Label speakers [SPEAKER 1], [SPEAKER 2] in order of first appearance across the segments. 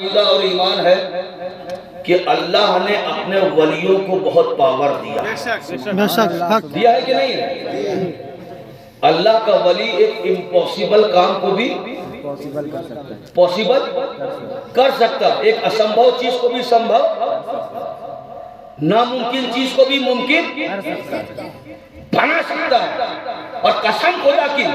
[SPEAKER 1] عقیدہ اور ایمان ہے کہ اللہ نے اپنے ولیوں کو بہت پاور دیا دیا ہے کہ نہیں ہے؟ اللہ کا ولی ایک امپوسیبل کام کو بھی پوسیبل کر سکتا، ایک اسمبھو چیز کو بھی سمبھو، ناممکن چیز کو بھی ممکن بنا سکتا ہے۔ اور قسم خدا کی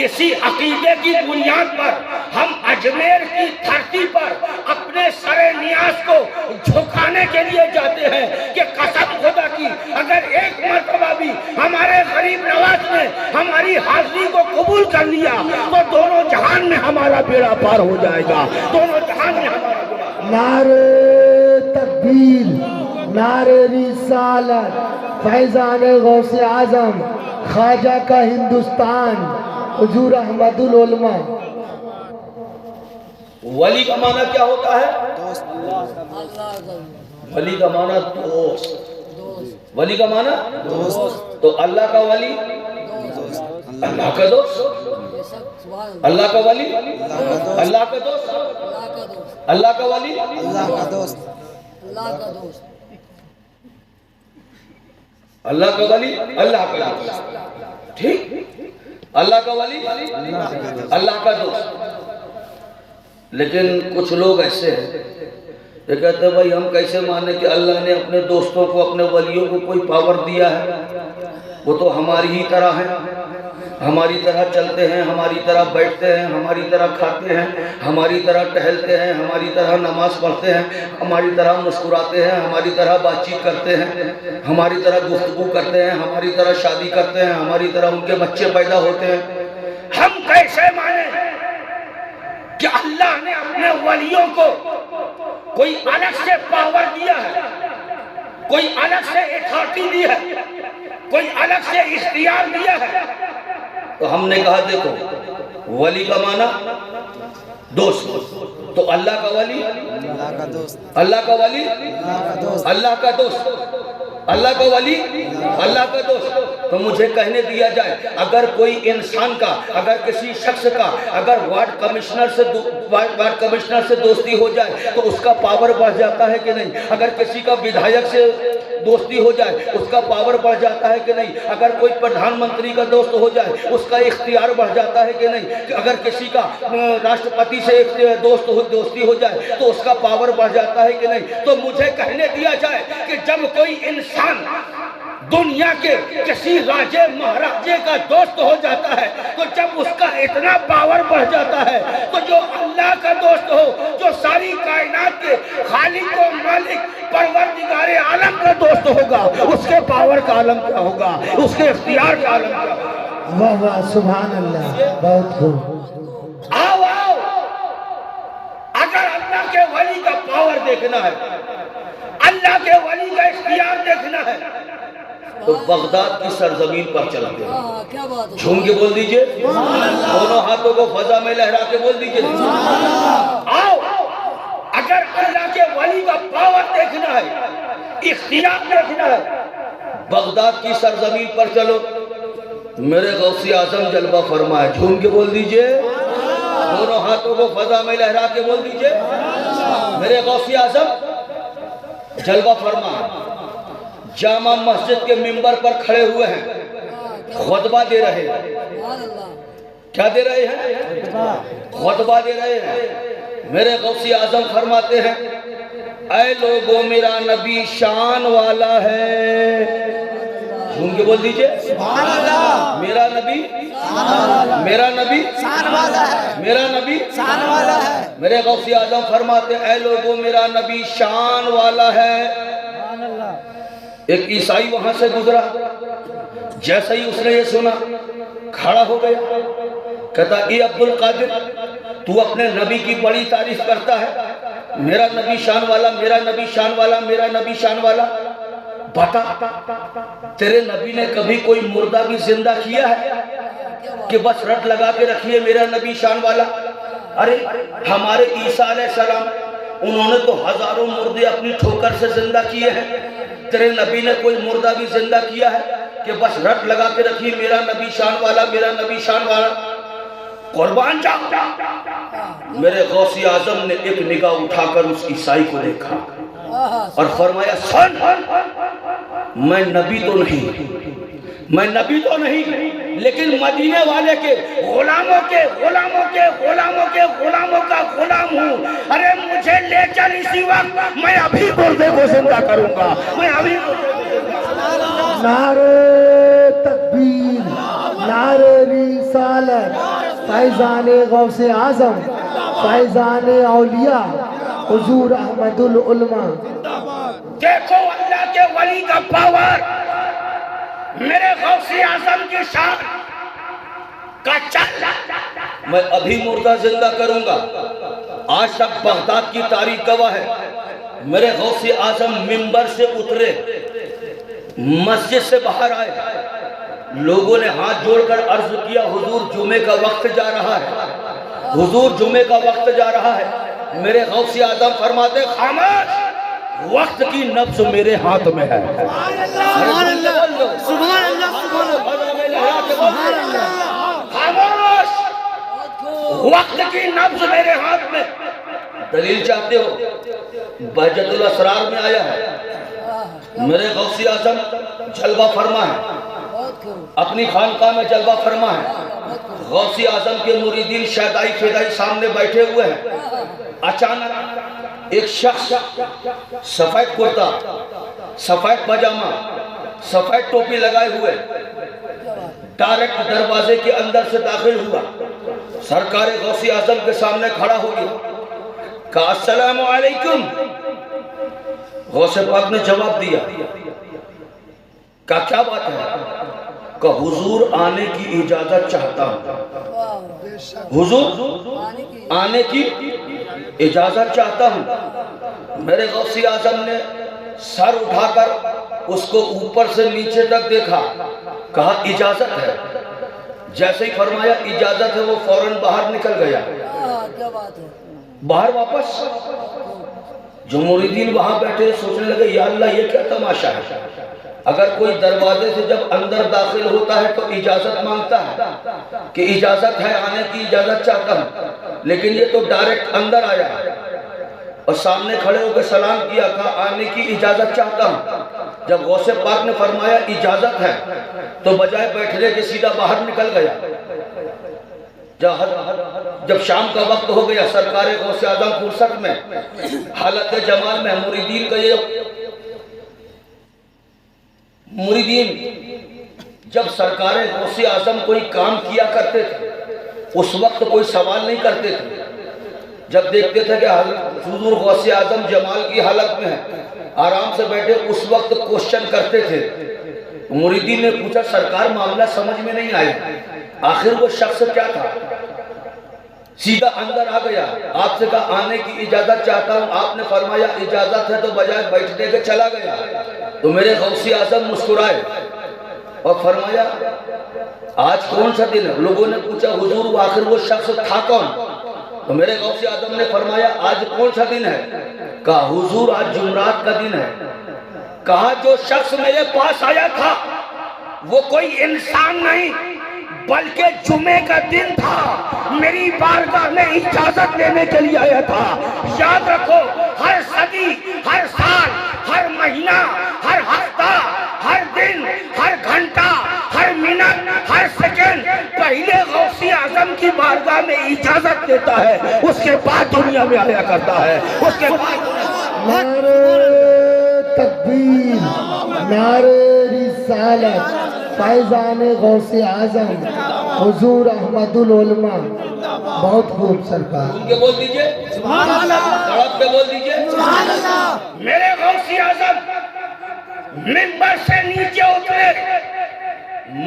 [SPEAKER 1] اسی عقیدے کی بنیاد پر ہم اجمیر کی دھرتی پر اپنے سر نیاز کو جھکانے کے لیے جاتے ہیں کہ قسم خدا کی اگر ایک مرتبہ بھی ہمارے غریب نواز نے ہماری حاضری کو قبول کر لیا تو دونوں جہان میں ہمارا بیڑا پار ہو جائے گا، دونوں جہان میں ہمارا بیڑا۔
[SPEAKER 2] نعرہ تکبیر، نعرہ رسالت، فیضان غوث اعظم، خواجہ کا ہندوستان، حضور احمد العلماء۔
[SPEAKER 1] ولی کا معنی کیا ہوتا ہے؟ ولی کا معنی دوست، ولی کا معنی دوست۔ تو اللہ کا ولی اللہ کا دوست، اللہ کا ولی اللہ کا دوست، اللہ کا ولی اللہ کا دوست، اللہ کا ولی اللہ کا دوست، ٹھیک؟ اللہ کا ولی اللہ کا دوست۔ لیکن کچھ لوگ ایسے ہیں یہ کہتے ہیں بھائی ہم کیسے مانیں کہ اللہ نے اپنے دوستوں کو اپنے ولیوں کو کوئی پاور دیا ہے، وہ تو ہماری ہی طرح ہیں، ہماری طرح چلتے ہیں، ہماری طرح بیٹھتے ہیں، ہماری طرح کھاتے ہیں، ہماری طرح ٹہلتے ہیں، ہماری طرح نماز پڑھتے ہیں، ہماری طرح مسکراتے ہیں، ہماری طرح بات چیت کرتے ہیں، ہماری طرح گفتگو کرتے ہیں، ہماری طرح شادی کرتے ہیں، ہماری طرح ان کے بچے پیدا ہوتے ہیں۔ ہم کیسے مانیں کہ اللہ نے اپنے ولیوں کو کوئی الگ سے پاور دیا ہے، کوئی الگ سے اتھارٹی دی ہے، کوئی الگ سے اختیار دیا ہے؟ تو ہم نے کہا دیکھو ولی کا معنی دوست، تو اللہ کا ولی اللہ کا دوست، اللہ کا ولی اللہ کا دوست، اللہ کا ولی اللہ کا دوست۔ تو مجھے کہنے دیا جائے اگر کوئی انسان کا، اگر کسی شخص کا اگر وارڈ کمشنر سے دوستی ہو جائے تو اس کا پاور بڑھ جاتا ہے کہ نہیں؟ اگر کسی کا ودھایک سے دوستی ہو جائے اس کا پاور بڑھ جاتا ہے کہ نہیں؟ اگر کوئی پردھان منتری کا دوست ہو جائے اس کا اختیار بڑھ جاتا ہے کہ نہیں؟ اگر کسی کا راشٹرپتی سے دوستی ہو جائے تو اس کا پاور بڑھ جاتا ہے کہ نہیں؟ تو مجھے کہنے دیا جائے کہ جب کوئی انسان دنیا کے کسی راجے مہاراجے کا دوست ہو جاتا ہے تو جب اس کا اتنا پاور بڑھ جاتا ہے تو جو اللہ کا دوست ہو، جو ساری کائنات کے خالق و مالک پروردگار عالم کا دوست ہوگا، اس کے پاور کا عالم کیا ہوگا، اس کے اختیار کا عالم کیا ہوگا۔
[SPEAKER 2] واہ واہ سبحان اللہ، بہت خوب۔
[SPEAKER 1] آؤ آؤ، اگر اللہ کے ولی کا پاور دیکھنا ہے، اللہ کے ولی کا اختیار دیکھنا ہے تو بغداد کی سرزمین پر چلتے ہیں۔ جھوم کے بول دیجئے، دونوں ہاتھوں کو فضا میں لہرا کے بول دیجئے آؤ، اگر اللہ کے ولی کا پاور دیکھنا ہے، اختیار دیکھنا ہے، بغداد کی سرزمین پر چلو، میرے غوث اعظم جلوہ فرمائے۔ جھوم کے بول دیجئے، دونوں ہاتھوں کو فضا میں لہرا کے بول دیجئے میرے غوث اعظم جلوہ فرمائے۔ جامع مسجد کے منبر پر کھڑے ہوئے ہیں، خطبہ دے رہے ہیں۔ کیا دے رہے ہیں؟ خطبہ دے رہے ہیں۔ میرے غوث اعظم فرماتے ہیں اے لوگوں میرا نبی شان والا ہے۔ سن کے بول دیجئے میرا نبی میرا نبی میرا نبی شان والا ہے۔ میرے غوث اعظم فرماتے ہیں اے لوگوں میرا نبی شان والا ہے۔ ایک عیسائی وہاں سے گزرا، جیسے ہی اس نے یہ سنا کھڑا ہو گیا، کہتا اے عبد القادر تو اپنے نبی کی بڑی تعریف کرتا ہے، میرا نبی شان والا، میرا نبی شان والا، میرا نبی شان والا، بتا تیرے نبی نے کبھی کوئی مردہ بھی زندہ کیا ہے کہ بس رٹ لگا کے رکھیے میرا نبی شان والا؟ ارے ہمارے عیسیٰ علیہ السلام انہوں نے تو ہزاروں مردے اپنی ٹھوکر سے زندہ کیے ہیں، تیرے نبی نے کوئی مردہ بھی زندہ کیا ہے کہ بس رٹ لگا کے رکھیے میرا نبی شان والا، میرا نبی شان والا؟ قربان جا. میرے غوث اعظم نے ایک نگاہ اٹھا کر اس عیسائی کو دیکھا اور فرمایا سن، میں نبی تو نہیں لیکن مدینے والے کے غلاموں کا غلام ہوں. ارے مجھے لے چل اسی وقت، میں ابھی مردے کو زندہ کروں گا.
[SPEAKER 2] نعرہ تکبیر، نعرہ رسالت، فیضان غوث اعظم، فیضان اولیاء، حضور احمد العلماء.
[SPEAKER 1] دیکھو اللہ کے ولی کا پاور، میرے غوث اعظم کی شان کا چل. میں ابھی مردہ زندہ کروں گا. آج تک بغداد کی تاریخ گواہ ہے. میرے غوث اعظم منبر سے اترے، مسجد سے باہر آئے، لوگوں نے ہاتھ جوڑ کر عرض کیا حضور جمعے کا وقت جا رہا ہے، حضور جمعے کا وقت جا رہا ہے. میرے غوث اعظم فرماتے خاموش، وقت کی نبض میرے ہاتھ میں ہے. خاموش، وقت کی نبض میرے ہاتھ میں. دلیل چاہتے ہو؟ بہجت الاسرار میں آیا ہے. میرے غوث اعظم جلوہ فرما ہے، اپنی خانقاہ میں جلوہ فرما ہے. غوث اعظم کے مریدین شیدائی فیدائی سامنے بیٹھے ہوئے ہیں. اچانک ایک شخص سفید کرتا، سفید پاجامہ، سفید ٹوپی لگائے ہوئے ڈائریکٹ دروازے کے اندر سے داخل ہوا. سرکار غوث اعظم کے سامنے کھڑا ہو گیا، کہا السلام علیکم. غوث پاک نے جواب دیا، کہا کیا بات ہے؟ کہا حضور آنے کی اجازت چاہتا ہوں، حضور آنے کی اجازت چاہتا ہوں. میرے غوث اعظم نے سر اٹھا کر اس کو اوپر سے نیچے تک دیکھا، کہا اجازت ہے. جیسے ہی فرمایا اجازت ہے وہ فوراً باہر نکل گیا. باہر واپس جو مریدین وہاں بیٹھے سوچنے لگے یا اللہ یہ کیا تماشا ہے. اگر کوئی دروازے سے جب اندر داخل ہوتا ہے تو اجازت مانگتا ہے کہ اجازت ہے آنے کی، اجازت چاہتا ہوں، لیکن یہ تو ڈائریکٹ اندر آیا اور سامنے کھڑے ہو کے سلام کیا، کہا آنے کی اجازت چاہتا ہوں. جب غوث پاک نے فرمایا اجازت ہے تو بجائے بیٹھنے کے سیدھا باہر نکل گیا. جب شام کا وقت ہو گیا، سرکار غوث اعظم فرصت میں حالت جمال میں، مریدین کا یہ مریدین جب سرکار غوث اعظم کوئی کام کیا کرتے تھے اس وقت کوئی سوال نہیں کرتے تھے. جب دیکھتے تھے کہ حضور غوث اعظم جمال کی حالت میں ہے، آرام سے بیٹھے، اس وقت کوشچن کرتے تھے. مریدین نے پوچھا سرکار معاملہ سمجھ میں نہیں آیا، آخر وہ شخص کیا تھا؟ سیدھا اندر آ گیا، آپ سے کہا آنے کی اجازت چاہتا ہوں، آپ نے فرمایا اجازت ہے تو بجائے بیٹھنے کے چلا گیا. تو میرے غوث اعظم مسکرائے اور فرمایا آج کون سا دن ہے؟ لوگوں نے پوچھا حضور آخر وہ شخص تھا کون؟ تو میرے غوث اعظم نے فرمایا آج کون سا دن ہے؟ کہا حضور آج جمعرات کا دن ہے. کہا جو شخص میرے پاس آیا تھا وہ کوئی انسان نہیں بلکہ جمعے کا دن تھا، میری بارگاہ میں اجازت لینے کے لیے آیا تھا. یاد رکھو ہر صدی، ہر سال، ہر مہینہ، ہر ہفتہ، ہر دن، ہر گھنٹہ، ہر منٹ، ہر سیکنڈ پہلے غوث اعظم کی بارگاہ میں اجازت دیتا ہے، اس کے بعد دنیا میں آیا کرتا ہے. اس کے بعد
[SPEAKER 2] نعرہ تکبیر، نعرہ رسالت، فیضان غوث اعظم، حضور احمد العلماء. بہت خوب سرکار.
[SPEAKER 1] ان کے بول دیجئے سبحان اللہ، سڑک پہ بول دیجئے سبحان اللہ. میرے غوث اعظم منبر سے نیچے اترے،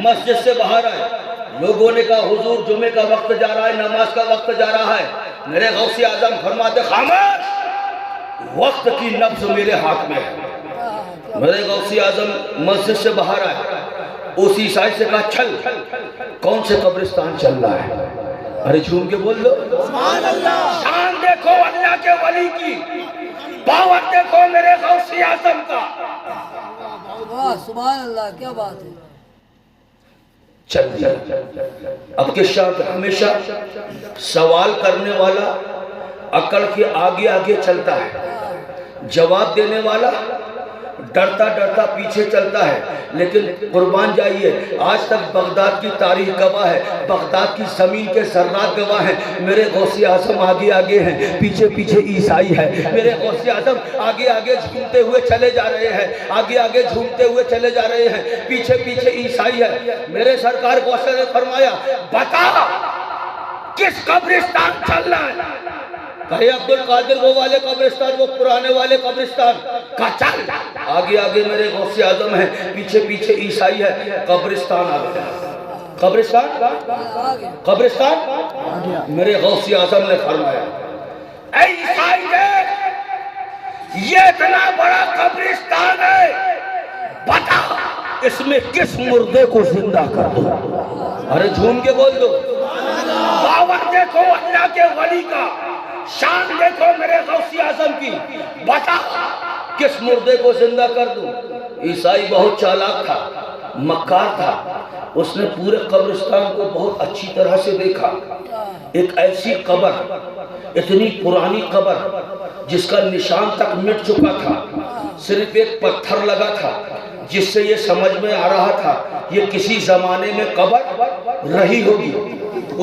[SPEAKER 1] مسجد سے باہر آئے. لوگوں نے کہا حضور جمعے کا وقت جا رہا ہے، نماز کا وقت جا رہا ہے. میرے غوث اعظم فرماتے خاموش، وقت کی نبض میرے ہاتھ میں ہے. میرے غوث اعظم مسجد سے باہر آئے، اس عیسائی سے کہا چل، کون سے قبرستان چل رہا ہے؟ ارے جھوم کے بول دو سبحان اللہ. شان دیکھو اللہ کے ولی کی، پاور دیکھو میرے غوث اعظم کا.
[SPEAKER 3] سبحان اللہ، کیا بات ہے.
[SPEAKER 1] چل دیا۔ اب کے ساتھ ہمیشہ سوال کرنے والا عقل کے آگے آگے چلتا ہے، جواب دینے والا ڈرتا ڈرتا پیچھے چلتا ہے۔ لیکن قربان جائیے، آج تک بغداد کی تاریخ گواہ ہے، بغداد کی زمین کے ذرات گواہ ہیں، میرے غوث اعظم آگے آگے ہیں، پیچھے پیچھے عیسائی ہے۔ میرے غوث اعظم آگے آگے جھومتے ہوئے چلے جا رہے ہیں، آگے آگے جھومتے ہوئے چلے جا رہے ہیں، پیچھے پیچھے عیسائی ہے۔ میرے سرکار غوث نے فرمایا، بتا کس قبرستان چل رہا ہے؟ کہے عبد القادر وہ والے قبرستان، وہ پرانے والے قبرستان کا چل۔ آگے آگے میرے غوث اعظم ہے، پیچھے پیچھے عیسائی ہے۔ قبرستان آ گیا، قبرستان قبرستان میرے غوث اعظم نے فرمایا، اے عیسائی دیکھ، یہ اتنا بڑا قبرستان ہے، بتا اس میں کس مردے کو زندہ کر دو؟ ارے جھوم کے بول دو۔ باور دیکھو اللہ کے ولی کا، شان دیکھو میرے غوث اعظم کی، بتا کس مردے کو زندہ کر دوں؟ عیسائی بہت چالاک تھا، مکار تھا، اس نے پورے قبرستان کو بہت اچھی طرح سے دیکھا۔ ایک ایسی قبر، اتنی پرانی قبر جس کا نشان تک مٹ چکا تھا، صرف ایک پتھر لگا تھا، جس سے یہ سمجھ میں آ رہا تھا یہ کسی زمانے میں قبر رہی ہوگی۔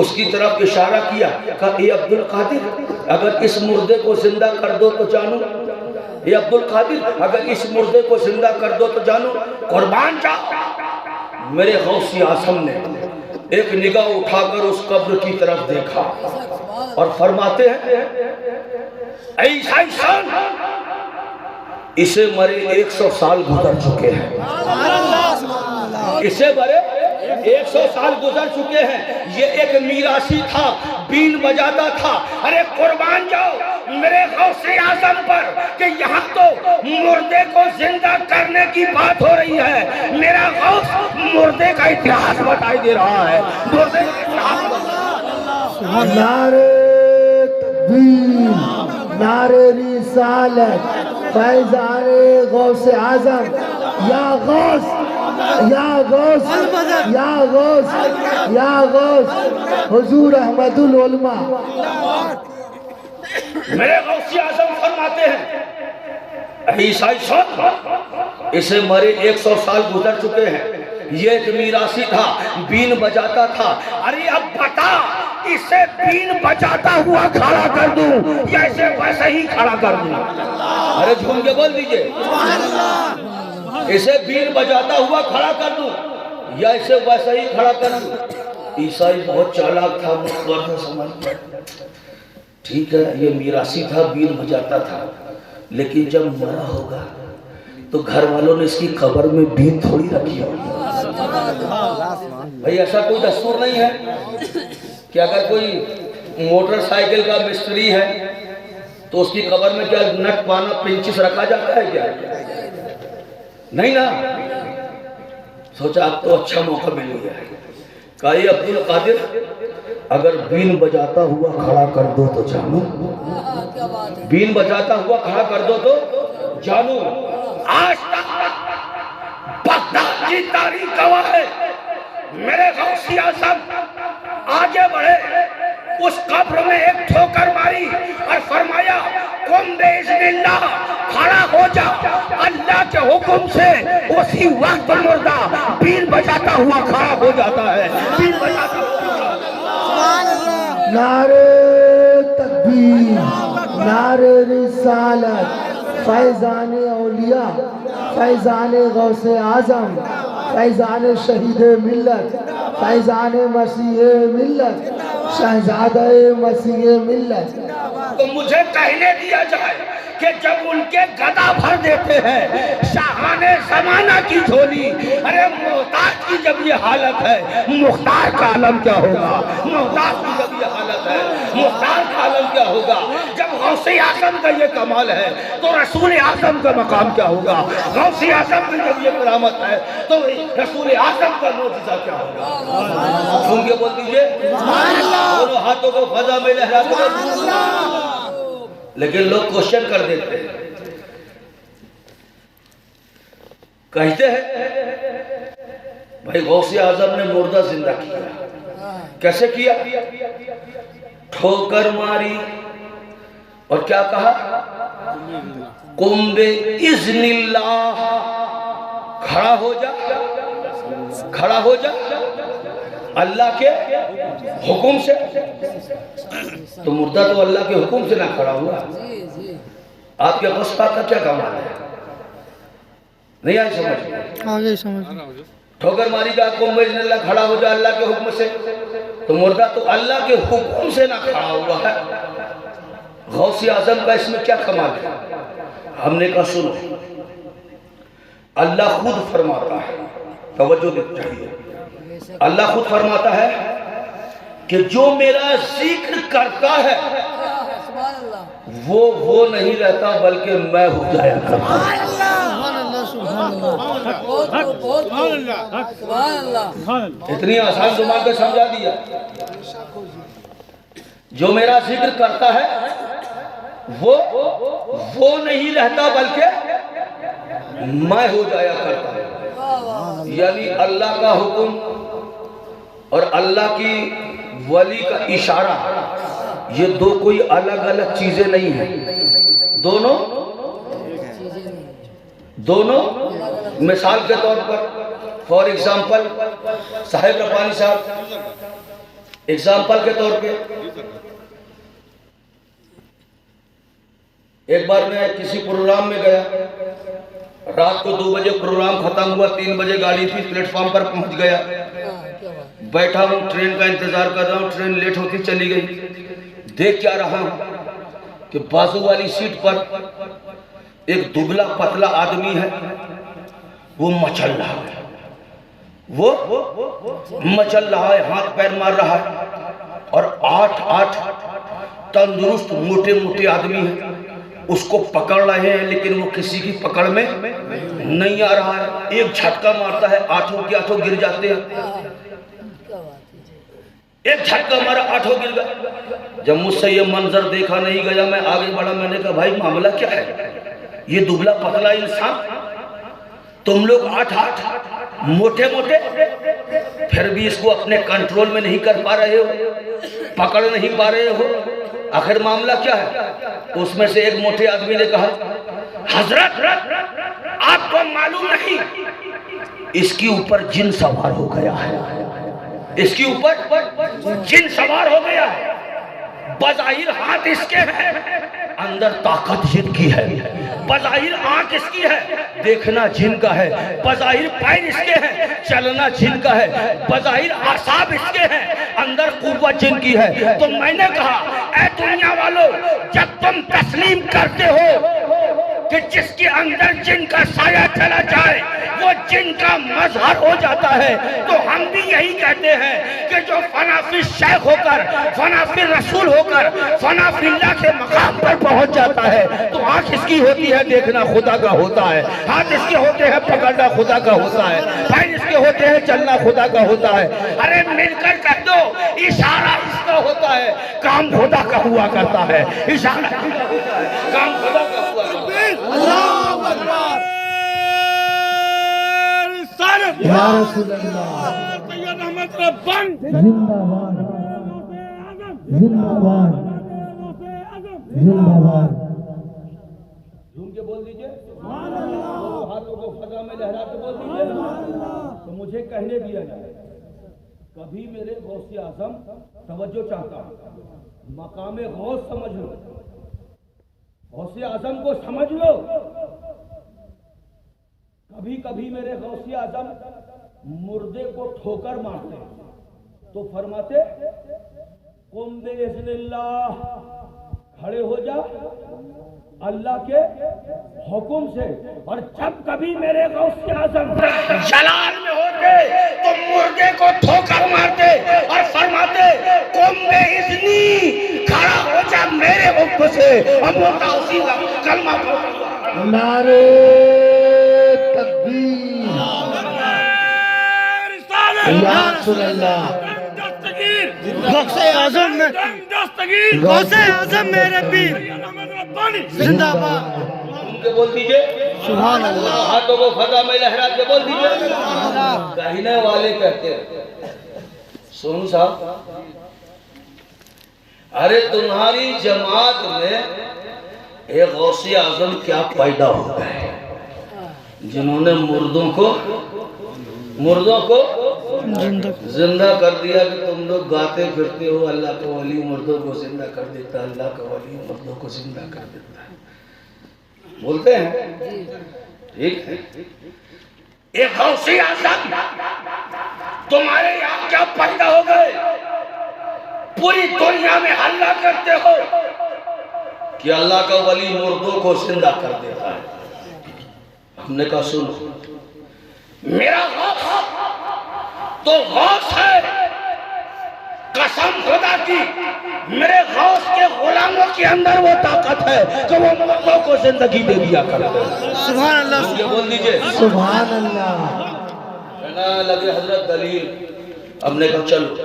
[SPEAKER 1] اس کی طرف اشارہ کیا، کہا اے عبد القادر اگر اس مردے کو زندہ کر دو تو جانو، اے عبد القادر اگر اس مردے کو زندہ کر دو تو جانو قربان جاؤ۔ میرے غوث اعظم نے ایک نگاہ اٹھا کر اس قبر کی طرف دیکھا اور فرماتے ہیں، اے عیسائی سن، اسے مرے 100 سال گزر چکے ہیں، اسے مرے 100 سال گزر چکے ہیں، یہ ایک میراثی تھا، بین بجاتا تھا۔ ارے قربان جاؤ میرے غوث اعظم پر کہ یہاں تو مردے کو زندہ کرنے کی بات ہو رہی ہے، میرا غوث مردے کا اتہاس بتائی دے رہا ہے، مردے کا اتہاس بتائی۔
[SPEAKER 2] نعرہ تکبیر، نعرہ رسالت، فیضان غوث اعظم، یا غوث یا غوث یا غوث یا غوث، حضور احمد العلماء۔
[SPEAKER 1] میرے غوث اعظم فرماتے ہیں، عیسائی سن، اسے مرے 100 سال گزر چکے ہیں، یہ ایک میراثی تھا، بین بجاتا تھا۔ ارے اب بتا اسے بین بجاتا ہوا کھڑا کر دوں یا اسے ویسے ہی کھڑا کر دوں؟ ارے جھوم کے بول دیجئے، اسے بین بجاتا ہوا کھڑا کر دوں یا اسے ویسے ہی کھڑا کر دوں؟ عیسائی بہت چالاک تھا، مخبر تھا، سمجھ ٹھیک ہے یہ میراثی تھا، بین بجاتا تھا، لیکن جب مرا ہوگا تو گھر والوں نے اس کی قبر میں بین تھوڑی رکھی ہوگی۔ بھئی ایسا کوئی دستور نہیں ہے کہ اگر کوئی موٹر سائیکل کا مستری ہے تو اس کی قبر میں کیا نٹ پانا پنچس رکھا جاتا ہے کیا؟ نہیں نا۔ سوچا اب تو اچھا موقع مل گیا ہے، کہا یہ عبد القادر اگر بین بجاتا ہوا کھڑا کر دو تو جانو، بین بجاتا ہوا کھڑا کر دو تو جانو۔ آج تک بغداد کی تاریخ گواہ ہے، میرے غوث اعظم آگے بڑھے، اس قبر میں ایک ٹھوکر ماری اور فرمایا قم باذن اللہ، کھڑا ہو جا، اللہ کے حکم سے اسی وقت مردہ بین بجاتا ہوا کھڑا ہو جاتا ہے، بین بجاتا ہوا۔
[SPEAKER 2] نعرہ تکبیر، نعرہ رسالت، فیضان اولیاء، فیضان غوث اعظم، فیضان شہید ملت، فیضان مسیح ملت، شہزادہ مسیح ملت۔
[SPEAKER 1] تو مجھے کہنے دیا جائے کہ جب ان کے گدا بھر دیتے ہیں شاہان زمانہ کی جھولی، ارے محتاج کی جب یہ حالت ہے مختار کا عالم کیا ہوگا؟ محتاج کی جب یہ حالت ہے مختار کا عالم کیا ہوگا؟ جب غوث اعظم کا یہ کمال ہے تو رسول اعظم کا مقام کیا ہوگا؟ غوث اعظم کی جب یہ کرامت ہے تو رسول اعظم کا معجزہ کیا ہوگا؟ سن کے بول دیجئے دونوں ہاتھوں کو فضا میں لہرا کر۔ لیکن لوگ کوشچن کر دیتے ہیں، کہتے ہیں بھائی غوث اعظم نے مردہ زندہ کیا. کیسے کیا؟ ٹھوکر ماری اور کیا کہا؟ قم بِإِذْنِ اللہ، کھڑا ہو جا، کھڑا ہو جا اللہ کے حکم سے. تو مردہ تو اللہ کے حکم سے نہ کھڑا ہوا. آپ کے غصہ کا کیا کمال ہے؟ نہیں آئی سمجھ؟
[SPEAKER 2] آگے سمجھ.
[SPEAKER 1] ٹھوکر ماری کا قم بِإِذْنِ اللہ، کھڑا ہو جا اللہ کے حکم سے. تو مردہ تو اللہ کے حکم سے نہ کھڑا ہوا ہے. غوث اعظم کا اس میں کیا کمال ہے؟ ہم نے کہا سنو، اللہ خود فرماتا ہے، توجہ دینا چاہیے. اللہ خود فرماتا ہے کہ جو میرا ذکر کرتا ہے وہ نہیں رہتا بلکہ میں ہو جایا کرتا ہوں. اتنی آسان زبان پہ سمجھا دیا. جو میرا ذکر کرتا ہے وہ نہیں رہتا بلکہ میں ہو جایا کرتا ہوں. یعنی اللہ کا حکم اور اللہ کی ولی کا اشارہ، یہ دو کوئی الگ الگ چیزیں نہیں ہیں. دونوں مثال کے طور پر، فور ایگزامپل، صاحب ربانی صاحب ایگزامپل کے طور پہ، ایک بار میں کسی پروگرام میں گیا، رات کو 2 بجے پروگرام ختم ہوا، 3 بجے گاڑی تھی، پلیٹ فارم پر پہنچ گیا. بیٹھا ہوں، ٹرین کا انتظار کر رہا ہوں، ٹرین لیٹ ہوتی چلی گئی. دیکھ کیا رہا ہوں کہ بازو والی سیٹ پر ایک دبلا پتلا آدمی ہے، وہ مچل رہا ہے، ہاتھ پیر مار رہا ہے. اور 8 تندرست موٹے موٹے آدمی ہیں، اس کو پکڑ رہے ہیں، لیکن وہ کسی کی پکڑ میں نہیں آ رہا ہے. ایک جھٹکا مارتا ہے، 8 کے 8 گر جاتے ہیں. ایک جھٹکا مارا، 8 گر گئے. جب مجھ سے یہ منظر دیکھا نہیں گیا، میں آگے بڑھا. میں نے کہا بھائی معاملہ کیا ہے؟ یہ دبلا پتلا انسان، تم لوگ 8 موٹے موٹے، پھر بھی اس کو اپنے کنٹرول میں نہیں کر پا رہے ہو، پکڑ نہیں پا رہے ہو. آخر معاملہ کیا ہے؟ اس میں سے ایک موٹے آدمی نے کہا حضرت آپ کو معلوم نہیں اس کے اوپر جن سوار ہو گیا ہے، اس کے اوپر جن سوار ہو گیا ہے. بظاہر ہاتھ اس کے ہے، اندر طاقت جن کی ہے. بظاہر آنکھ اس کی ہے، دیکھنا جن کا ہے. بظاہر پیر اس کے ہے، چلنا جن کا ہے. بظاہر اعصاب اس کے ہیں، اندر قوت جن کی ہے. تو میں نے کہا اے دنیا والو، جب تم تسلیم کرتے ہو کہ جس کے اندر جن کا سایہ چلا جائے وہ جن کا مظہر ہو جاتا ہے، تو ہم بھی یہی کہتے ہیں کہ جو فنا فی شیخ ہو کر، فنا فی رسول ہو کر، فنا فی اللہ کے مقام پر پہنچ جاتا ہے، تو آنکھ اس کی ہوتی ہے، دیکھنا خدا کا ہوتا ہے. ہاتھ اس کے ہوتے ہیں، پکڑنا خدا کا ہوتا ہے. پیر اس کے ہوتے ہیں، چلنا خدا کا ہوتا ہے. ارے مل کر کہہ دو اشارہ اس کا ہوتا ہے، کام خدا کا ہوا کرتا ہے. اشارہ کام خدا کا ہوا کرتا ہے.
[SPEAKER 3] اللہ اکبر.
[SPEAKER 2] یا رسول اللہ،
[SPEAKER 3] سید احمد ربان
[SPEAKER 2] زندہ باد، زندہ باد، زندہ باد.
[SPEAKER 1] جھوم کے بول دیجئے دونوں ہاتھوں کو فضا میں لہرا کے بول دیجئے. تو مجھے کہنے دیا جائے، کبھی میرے غوث اعظم توجہ چاہتا ہوں، مقام غوث سمجھ لو، غوث اعظم کو سمجھ لو. کبھی کبھی میرے غوث اعظم مردے کو ٹھوکر مارتے تو فرماتے قم بِإِذْنِ اللہ، کھڑے ہو جا اللہ کے حکم سے. اور جب کبھی میرے غوث اعظم جلال میں ہوتے تو مردے کو ٹھوکر مارتے اور فرماتے قم بِإِذْنِ، کھڑا ہو جا میرے حکم سے. اور موقع اسی وقت کلمہ پڑھتا.
[SPEAKER 2] نعرے تکبیر، یا رسول اللہ.
[SPEAKER 3] غوث اعظم
[SPEAKER 2] غوث
[SPEAKER 3] اعظم میرے پیر،
[SPEAKER 2] زندہ باد.
[SPEAKER 1] جھوم کے بول دیجئے
[SPEAKER 3] سبحان اللہ
[SPEAKER 1] ہاتھوں کو فضا میں لہرا کے بول دیجئے کہنے والے کہتے ہیں سن صاحب ارے تمہاری جماعت میں ایک غوث اعظم کیا پیدا ہو گئے جنہوں نے مردوں کو زندہ کر دیا کہ تم لوگ گاتے پھرتے ہو اللہ کا ولی مردوں کو زندہ کر دیتا ہے اللہ کا ولی مردوں کو زندہ کر دیتا ہے بولتے ہیں ٹھیک ہے ایک غوث اعظم تمہارے یہاں کیا پیدا ہو گئے پوری دنیا میں ہلہ کرتے ہو کہ اللہ کا ولی مردوں کو زندہ کر دیتا ہے ہم نے کہا سنو میرا غوث تو غوث ہے قسم خدا کی میرے غوث کے غلاموں کے اندر وہ طاقت ہے کہ وہ مردوں کو زندگی دے دیا کرتے ہیں
[SPEAKER 3] سبحان اللہ
[SPEAKER 1] یہ بول دیجئے
[SPEAKER 2] سبحان اللہ
[SPEAKER 1] کہنا لگے حضرت دلیل ہم نے کہا چلو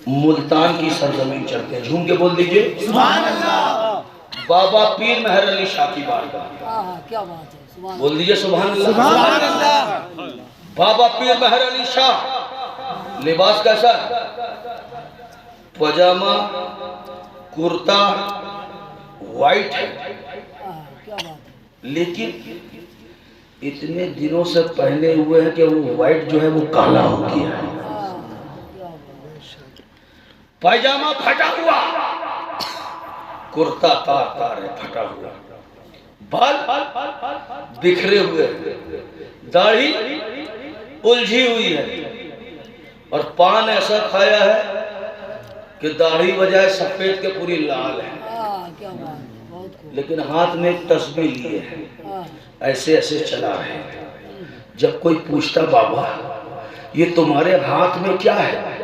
[SPEAKER 1] ملتان کی سرزمین چلتے ہیں جھوم کے بول دیجئے
[SPEAKER 3] سبحان اللہ
[SPEAKER 1] بابا پیر مہر علی شاہ کی بارگاہ
[SPEAKER 4] کیا بات ہے
[SPEAKER 1] بول دیجئے سبحان اللہ
[SPEAKER 3] سبحان اللہ
[SPEAKER 1] بابا پیر مہر علی شاہ لباس کیسا ہے پجامہ کرتا وائٹ ہے
[SPEAKER 4] کیا بات ہے
[SPEAKER 1] لیکن اتنے دنوں سے پہنے ہوئے ہیں کہ وہ وائٹ جو ہے وہ کالا ہو گیا ہے پائجامہ پھٹا ہوا کرتا تار تار ہے پھٹا ہوا بال بکھرے ہوئے داڑھی الجھی ہوئی ہے اور پان ایسا کھایا ہے کہ داڑھی بجائے سفید کے پوری لال ہے
[SPEAKER 4] کیا بات ہے بہت خوب
[SPEAKER 1] لیکن ہاتھ میں ایک تسبیح لیے ہیں ایسے ایسے چلا رہے ہیں جب کوئی پوچھتا بابا یہ تمہارے ہاتھ میں کیا ہے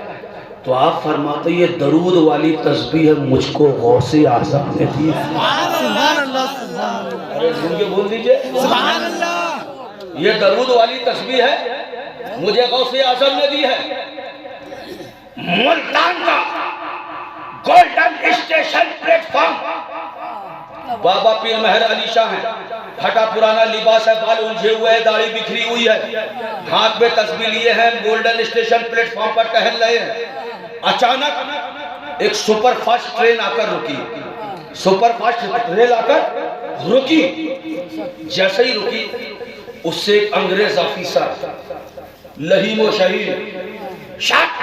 [SPEAKER 1] تو آپ فرماتے یہ درود والی تسبیح ہے مجھ کو غوث اعظم نے دی ہے
[SPEAKER 3] سبحان اللہ سبحان اللہ
[SPEAKER 1] ارے سن کے بول دیجئے
[SPEAKER 3] سبحان اللہ
[SPEAKER 1] یہ درود والی تسبیح ہے مجھے غوث اعظم نے دی ہے ملتان کا گولڈن اسٹیشن پلیٹ فارم بابا پیر مہر علی شاہ ہیں پھٹا پرانا لباس ہے بال الجھے ہوئے ہیں داڑھی بکھری ہوئی ہے ہاتھ میں تسبیح لیے ہیں گولڈن اسٹیشن پلیٹ فارم پر ٹہل رہے ہیں اچانک ایک سپر فاسٹ ٹرین آ کر رکی سپر فاسٹ ریل آ کر رکی جیسے ہی رکی اس سے ایک انگریز آفیسر لہیم و شہید شاٹ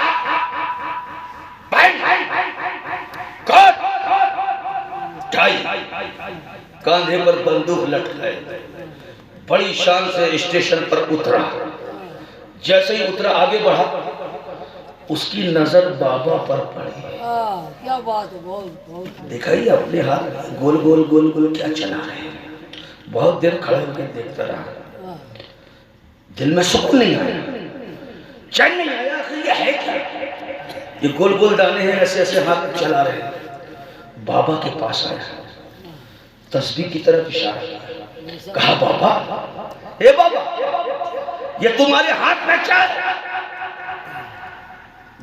[SPEAKER 1] کاندھے پر بندوق لٹکائے بڑی شان سے اسٹیشن پر اترا جیسے ہی اترا آگے بڑھا اس کی نظر بابا پر پڑی
[SPEAKER 4] کیا بات ہے بہت بہت
[SPEAKER 1] دکھائی اپنے ہاتھ گول گول گول گول کیا چلا رہے ہیں بہت دیر کھڑے ہو کے دیکھتا رہا دل میں سکون نہیں آیا چین نہیں آیا کہ یہ ہے کیا یہ گول گول دانے ہیں ایسے ایسے ہاتھ چلا رہے ہیں بابا کے پاس آیا تسبیح کی طرف اشارہ کیا کہا بابا اے بابا یہ تمہارے ہاتھ میں کیا ہے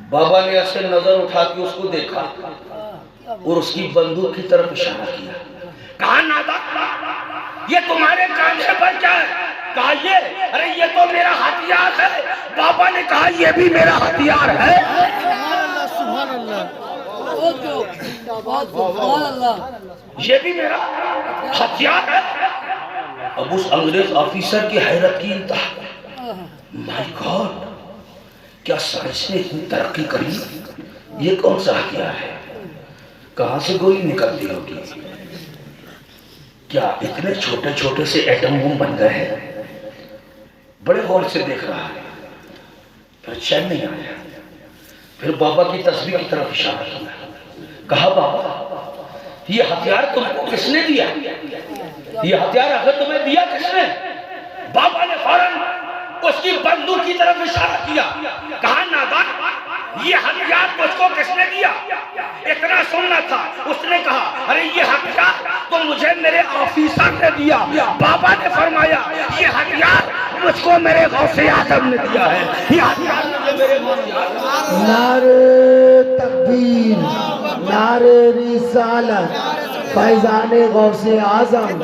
[SPEAKER 1] بابا نے ایسے نظر اٹھا کے اس کو دیکھا اور اس کی بندوق کی طرف اشارہ کیا کہا نادان یہ تمہارے کاندھے پر کیا ہے کہا یہ ارے یہ تو میرا ہتھیار ہے بابا نے کہا یہ بھی میرا ہتھیار ہے
[SPEAKER 3] سبحان اللہ
[SPEAKER 4] بہت سبحان اللہ
[SPEAKER 1] یہ بھی میرا ہتھیار ہے اب اس انگریز آفیسر کی حیرت کی انتہا مائی گاڈ کیا سائنس نے اتنی ترقی کری یہ کون سا ہتھیار ہے کہاں سے گولی نکلتی ہوگی کیا اتنے چھوٹے چھوٹے سے ایٹم بم بن گئے ہیں بڑے غور سے دیکھ رہا ہے پھر چین نہیں آیا پھر بابا کی تسبیح کی طرف اشارہ کیا کہا بابا یہ ہتھیار تم کو کس نے دیا یہ ہتھیار اگر تمہیں دیا کس نے بابا نے فوراً اس کی بندوق کی طرف اشارہ کیا کہا نادان یہ ہتھیار مجھ کو کس نے دیا اتنا سننا تھا اس نے کہا ارے یہ ہتھیار تو مجھے میرے آفیسر نے دیا بابا نے فرمایا یہ ہتھیار مجھ کو میرے غوث اعظم نے دیا ہے یہ ہتھیار مجھے میرے غوث اعظم
[SPEAKER 2] نعرہ تکبیر نعرہ رسالت فیضان غوث اعظم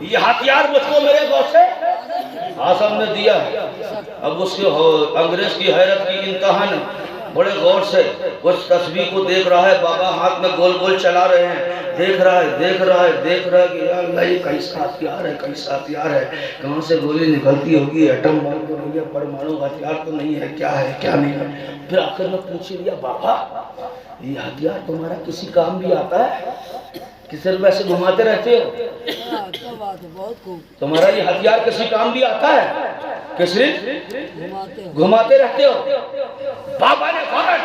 [SPEAKER 1] یہ ہتھیار مجھ کو میرے غوث اعظم نے دیا ہے۔ اب اس کے انگریز کی حیرت کی انتہا نہیں، بڑے غور سے اس تصویر کو دیکھ رہا ہے، بابا ہاتھ میں گول گول چلا رہے ہیں، دیکھ رہا ہے کہ یا اللہ یہ کیسا ہتھیار ہے، کہاں سے گولی نکلتی ہوگی، ایٹم بم تو نہیں ہے، پرمانو ہتھیار تو نہیں ہے، کیا ہے کیا نہیں ہے۔ پھر آخر میں پوچھ لیا، بابا یہ ہتھیار تمہارا کسی کام بھی آتا ہے کہ صرف ایسے گھماتے رہتے ہو؟
[SPEAKER 4] کیا بات ہے، بہت خوب،
[SPEAKER 1] تمہارا یہ ہتھیار کسی کام بھی آتا ہے کہ صرف گھماتے رہتے ہو؟ بابا نے فوراً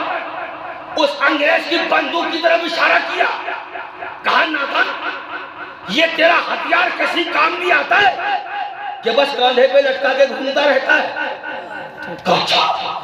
[SPEAKER 1] اس انگریز کی بندوق کی طرف اشارہ کیا، کہا نادان یہ تیرا ہتھیار کسی کام بھی آتا ہے کہ بس کاندھے پہ لٹکا کے گھومتا رہتا ہے؟ کہا اچھا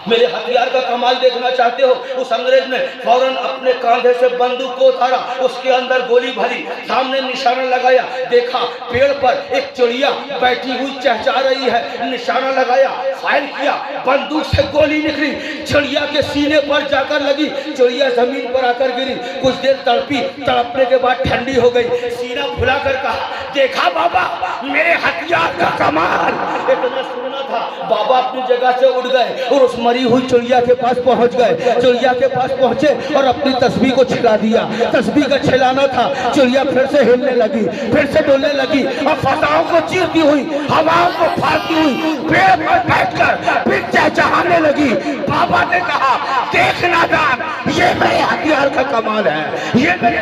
[SPEAKER 1] میرے ہتھیار کا کمال دیکھنا چاہتے ہو؟ اس انگریز نے فوراً اپنے کاندھے سے بندوق کو اتارا، اس کے اندر گولی بھری، سامنے نشانہ لگایا، دیکھا پیڑ پر ایک چڑیا بیٹھی ہوئی چہچہا رہی ہے، نشانہ لگایا، فائر کیا، بندوق سے گولی نکلی، چڑیا کے سینے پر جا کر لگی، چڑیا زمین پر آ کر گری، کچھ دیر تڑپی، تڑپنے کے بعد ٹھنڈی ہو گئی، سینہ پھلا کر کہا دیکھا بابا میرے ہتھیار کا کمال۔ اتنا سننا تھا، بابا اپنی جگہ سے اٹھ گئے اور اس مری ہوئی چڑیا کے پاس پہنچ گئے، چڑیا کے پاس پہنچے اور اپنی تسبیح کو چھلا دیا، تسبیح کا چھلانا تھا، چڑیا پھر سے ہلنے لگی، پھر سے ڈولنے لگی اور فضاؤں کو چیرتی ہوئی، ہواؤں کو پھاڑتی ہوئی پیڑ پر بیٹھ کر پھر چہچہانے لگی۔ بابا نے کہا دیکھ نادان یہ میرے ہتھیار کا کمال ہے، یہ میرے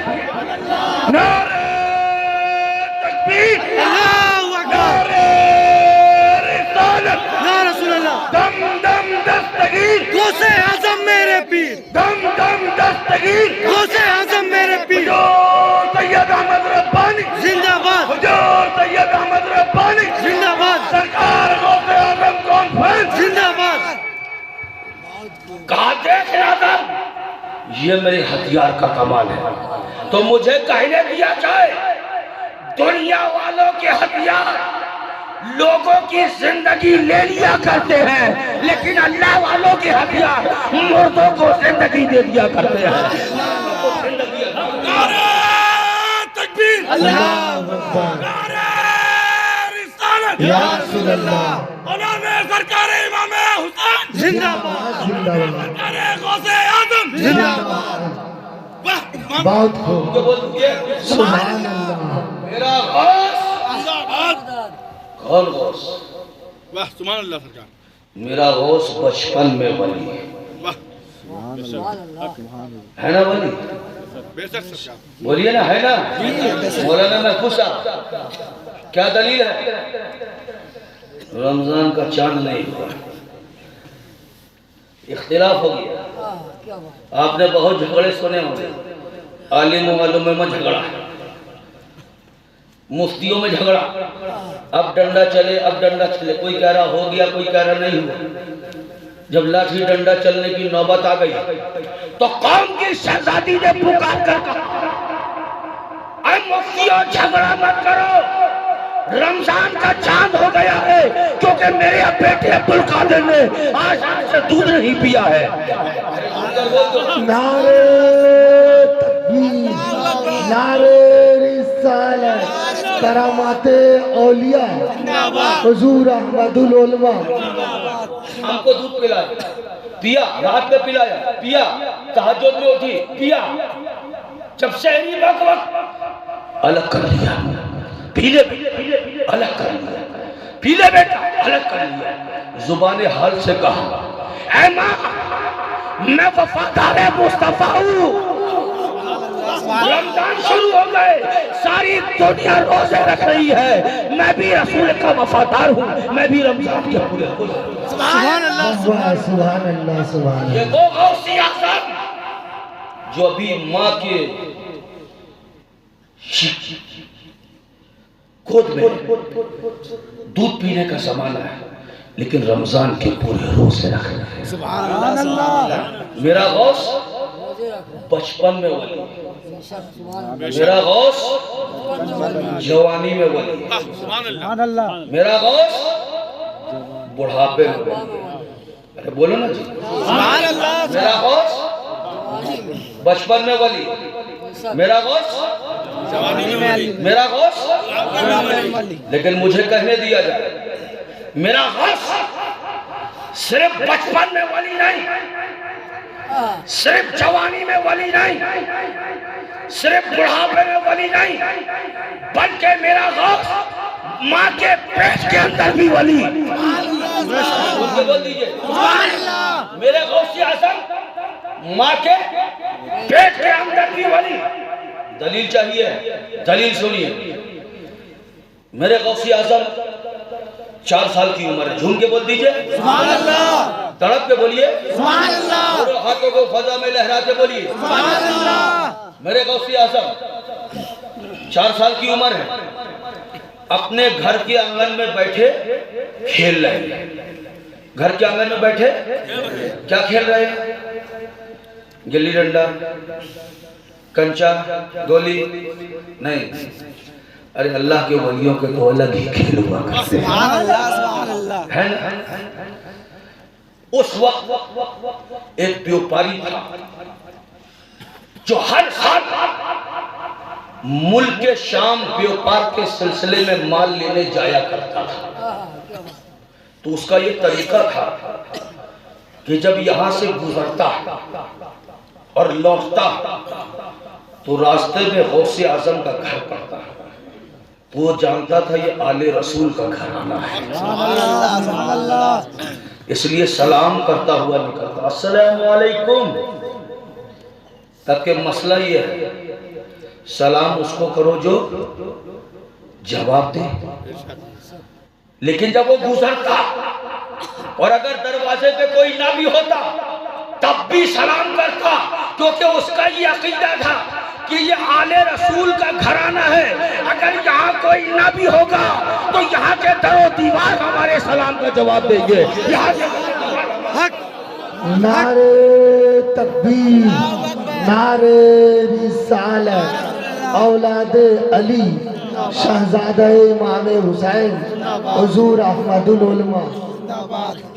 [SPEAKER 1] نعرہ تکبیر،
[SPEAKER 3] اللہ اکبر،
[SPEAKER 1] نعرہ رسالت،
[SPEAKER 3] یا رسول اللہ،
[SPEAKER 1] دم دم دستگیر،
[SPEAKER 3] غوث اعظم میرے پیر،
[SPEAKER 1] دم دم دستگیر،
[SPEAKER 3] غوث اعظم میرے پیر،
[SPEAKER 1] حضور سید احمد ربانی،
[SPEAKER 3] زندہ باد،
[SPEAKER 1] حضور سید احمد ربانی،
[SPEAKER 3] زندہ باد،
[SPEAKER 1] سرکار غوث اعظم کانفرنس،
[SPEAKER 3] زندہ باد۔
[SPEAKER 1] کہا دیکھ آدم یہ میرے ہتھیار کا کمال ہے، تو مجھے کہنے دیا جائے دنیا والوں کے ہتھیار لوگوں کی زندگی لے لیا کرتے ہیں، لیکن اللہ والوں کے ہتھیار مردوں کو زندگی دے دیا کرتے ہیں۔ نعرہ تکبیر،
[SPEAKER 2] اللہ اکبر،
[SPEAKER 1] نعرہ رسالت،
[SPEAKER 2] یا رسول اللہ،
[SPEAKER 1] مولانا سرکار امام حسین،
[SPEAKER 3] زندہ باد،
[SPEAKER 2] زندہ باد،
[SPEAKER 1] سرکار غوث اعظم،
[SPEAKER 3] زندہ باد،
[SPEAKER 2] بہت خوب، سبحان اللہ،
[SPEAKER 1] میرا غوث، کون غوث؟
[SPEAKER 3] واہ سبحان اللہ سرکار،
[SPEAKER 1] میرا غوث بچپن میں ولی ہے، ہے نا ولی؟
[SPEAKER 3] بے شک سرکار،
[SPEAKER 1] بولیے نا، ہے نا؟ مولانا محفوظ صاحب کیا دلیل ہے؟ رمضان کا چاند نہیں ہوا، اختلاف ہو گیا، آپ نے بہت جھگڑے سنے ہوں گے، عالم و معلوم میں جھگڑا، مفتیوں میں جھگڑا، اب ڈنڈا چلے اب ڈنڈا چلے، کوئی کہہ رہا ہو گیا کوئی کہہ رہا نہیں ہوا۔ جب لاٹھی ڈنڈا چلنے کی نوبت آ گئی تو قوم کی شہزادی نے پکار کر کہا اے مفتیوں جھگڑا مت کرو، رمضان کا چاند ہو گیا ہے، کیونکہ میرے بیٹے عبدالقادر نے آج سے دودھ نہیں پیا ہے۔
[SPEAKER 2] نعرہ تکبیر، نعرہ رسالت، کرامات اولیاء، حضور احمد العلماء،
[SPEAKER 1] ہم کو دودھ پلایا، پیا، رات میں پلایا، پیا، تہجد میں اٹھی، پیا، جب شہری وقت الگ کر لیا، پیلے الگ کر لیا، پیلے بیٹا الگ کر لیا، زبان حال سے کہا اے ماں میں وفادار مصطفیٰ ہوں، رمضان شروع ہو گئے، ساری دنیا روزے رکھ رہی ہے، میں بھی رسول کا وفادار ہوں، میں بھی رمضان کے پورے ہوں۔
[SPEAKER 3] سبحان اللہ،
[SPEAKER 2] واہ، سبحان اللہ، سبحان
[SPEAKER 1] یہ
[SPEAKER 2] اللہ،
[SPEAKER 1] وہ غوث اعظم جو ابھی ماں کے گود میں دودھ پینے کا زمانہ ہے، لیکن رمضان کے پورے روزے رکھ رہے ہیں۔
[SPEAKER 3] سبحان اللہ،
[SPEAKER 1] میرا غوث بچپن میں ولی، میرا غوث جوانی میں ولی،
[SPEAKER 3] سبحان اللہ،
[SPEAKER 1] میرا غوث بڑھاپے میں ولی، ارے بولو نا جی،
[SPEAKER 3] سبحان اللہ،
[SPEAKER 1] میرا غوث بچپن میں ولی، میرا غوث میرا غوث، لیکن مجھے کہنے دیا جائے میرا غوث صرف بچپن میں ولی نہیں، صرف جوانی میں ولی نہیں، صرف بڑھاپے میں ولی نہیں، بلکہ میرا غوث ماں کے پیٹ کے اندر بھی ولی۔ مجھے بول دیجئے میرے غوث اعظم ماں کے پیٹ کے اندر بھی ولی۔ دلیل چاہیے، دلیل سنیے۔ میرے غوث اعظم 4 سال کی عمر ہے، جھوم کے بول دیجئے سبحان اللہ، تڑپ کے بولیے سبحان اللہ، اور ہاتھوں کو فضا میں لہرا کے بولیے سبحان اللہ۔ میرے غوث اعظم 4 سال کی عمر ہے، اپنے گھر کے آنگن میں بیٹھے کھیل رہے ہیں۔ گھر کے آنگن میں بیٹھے کیا کھیل رہے ہیں؟ گلی ڈنڈا، کنچا، گولی نہیں، ارے اللہ کے ولیوں کے تو الگ ہی کھیل ہوا کرتے ہیں۔ اس وقت ایک بیوپاری تھا جو ہر سال ملک شام بیوپار کے سلسلے میں مال لینے جایا کرتا تھا۔ تو اس کا یہ طریقہ تھا کہ جب یہاں سے گزرتا اور لوٹتا تو راستے میں غوث اعظم کا گھر پڑتا، تو وہ جانتا تھا یہ آل رسول کا گھرانہ ہے، اس لیے سلام کرتا ہوا نکلتا، السلام علیکم۔ تاکہ مسئلہ یہ ہے سلام اس کو کرو جو جواب دے، لیکن جب وہ گزرتا اور اگر دروازے پہ کوئی نہ بھی ہوتا تب بھی سلام کرتا، کیونکہ اس کا یہ عقیدہ تھا کہ یہ آل رسول کا گھرانہ ہے، اگر یہاں کوئی نہ بھی ہوگا تو یہاں کے در و دیوار ہمارے سلام کا جواب دیں گے۔ یہاں کے
[SPEAKER 2] نعرے تکبیر، نعرے رسالت، اولاد علی شہزادہ امام حسین حضور احمد العلماء۔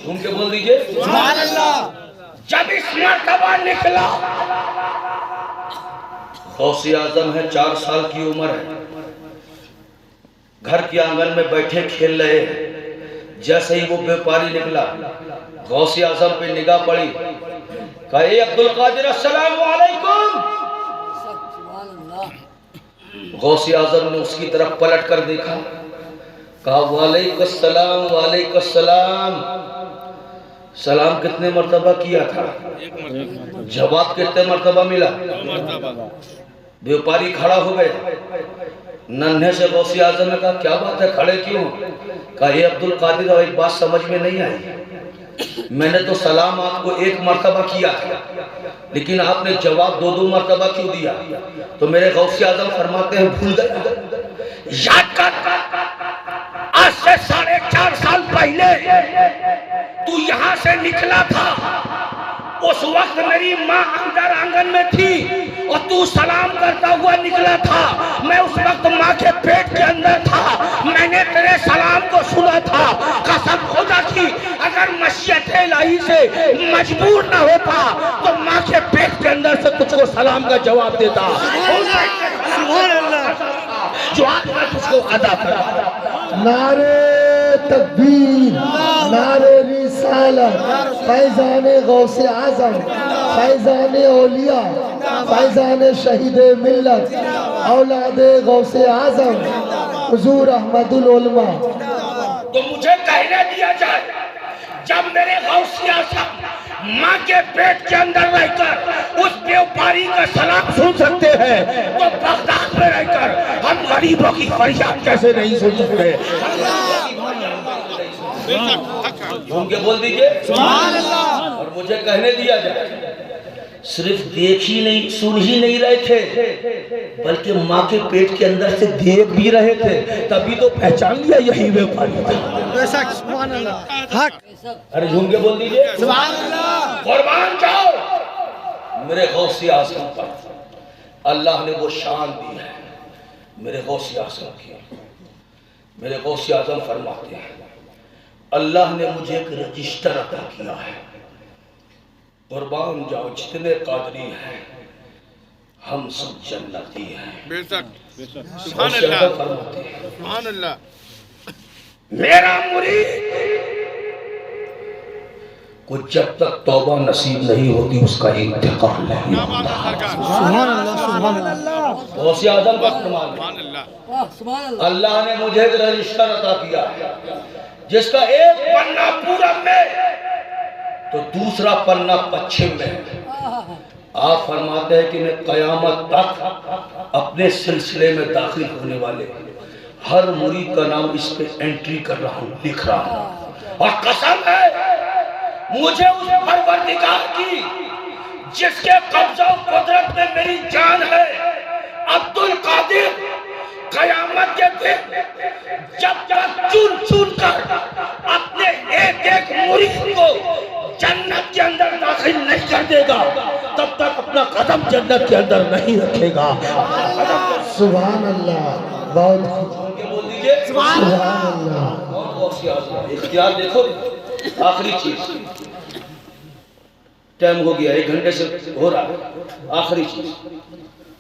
[SPEAKER 1] ان کے بول دیجئے سبحان اللہ۔ جب اس مرتبہ نکلا، غوث اعظم ہے، 4 سال کی عمر ہے، گھر کے آنگن میں بیٹھے کھیل رہے ہیں، جیسے ہی وہ بیوپاری نکلا غوث اعظم پہ نگاہ پڑی، کہا اے عبدالقادر السلام علیکم۔ غوث اعظم نے اس کی طرف پلٹ کر دیکھا، کہا وعلیکم السلام وعلیکم السلام۔ سلام کتنے مرتبہ کیا تھا؟ جواب کتنے مرتبہ ملا؟ بیوپاری کھڑا ہو گئے، ننھے سے غوث اعظم نے کہا کیا بات ہے کھڑے کیوں؟ کہا اے عبدالقادر ایک بات سمجھ میں نہیں آئی، میں نے تو سلام آپ کو 1 مرتبہ کیا تھا لیکن آپ نے جواب 2 مرتبہ کیوں دیا؟ تو میرے غوث اعظم فرماتے ہیں بھول گئے، یاد کر آج سے 4.5 سال پہلے تو یہاں سے نکلا تھا، اس وقت میری ماں اندر آنگن میں تھی اور تو سلام کرتا ہوا نکلا تھا، میں اس وقت ماں کے پیٹ کے اندر تھا، میں نے تیرے سلام کو سنا تھا، قسم خدا کی اگر مشیت الہی سے مجبور نہ ہوتا تو ماں کے پیٹ کے اندر سے تجھ کو سلام کا جواب دیتا۔ سبحان اللہ، جو آج میں تجھ کو ادا کرا۔
[SPEAKER 2] نعرے تکبیر، نعرے رسالت، فیضان غوث اعظم، فیضان اولیاء، فیضان شہید ملت، اولاد غوث اعظم حضور احمد العلماء۔
[SPEAKER 1] تو مجھے کہنے دیا جائے جب میرے غوث اعظم ماں کے پیٹ کے اندر رہ کر اس بیوپاری کا سلام سن سکتے ہیں تو بغداد میں رہ کر ہم غریبوں کی فریاد کیسے نہیں سن سکتے؟ ان کے بول دیجئے سبحان اللہ۔ اور مجھے کہنے دیا جائے صرف دیکھ ہی نہیں سن ہی نہیں رہے تھے بلکہ ماں کے پیٹ کے اندر سے دیکھ بھی رہے تھے، تبھی تو پہچان لیا یہی بیوپاری تھا۔
[SPEAKER 3] سبحان اللہ، حق۔
[SPEAKER 1] ارے جھوم کے بول دیجئے
[SPEAKER 3] سبحان اللہ۔
[SPEAKER 1] قربان جاؤ میرے غوث اعظم پر، اللہ نے وہ شان دی ہے میرے غوث اعظم کی۔ میرے غوث اعظم فرماتے ہیں اللہ نے مجھے ایک رجسٹر عطا کیا ہے، قربان جاؤ جتنے قادری ہیں ہم سب جنتی ہیں.
[SPEAKER 3] بے شک سبحان اللہ سبحان اللہ.
[SPEAKER 1] میرا مرید کو جب تک توبہ نصیب نہیں ہوتی اس کا انتقال نہیں ہوتا.
[SPEAKER 2] سبحان اللہ سبحان اللہ.
[SPEAKER 1] غوث اعظم کا فرمان ہے.
[SPEAKER 3] سبحان اللہ.
[SPEAKER 4] واہ سبحان اللہ.
[SPEAKER 1] اللہ نے مجھے ایک رجسٹر عطا کیا جس کا ایک پنہ پورب میں تو دوسرا پنہ پچھم میں. آپ فرماتے ہیں کہ میں قیامت تک اپنے سلسلے میں داخل ہونے والے ہر مرید کا نام اس پہ انٹری کر رہا ہوں, لکھ رہا ہوں. اور قسم ہے مجھے اس پروردگار کی جس کے قبضہ و قدرت میں میری جان ہے, عبد القادر قیامت کے دن جب تک چن چن کر اپنے ایک ایک مرید کو جنت کے اندر داخل نہیں کر دے گا تب تک اپنا قدم جنت کے اندر نہیں رکھے گا.
[SPEAKER 2] سبحان اللہ. بہت
[SPEAKER 1] بول دیجئے
[SPEAKER 2] سبحان اللہ.
[SPEAKER 1] اختیار دیکھو. آخری چیز, ٹائم ہو گیا, 1 گھنٹے سے ہو رہا ہے. آخری چیز,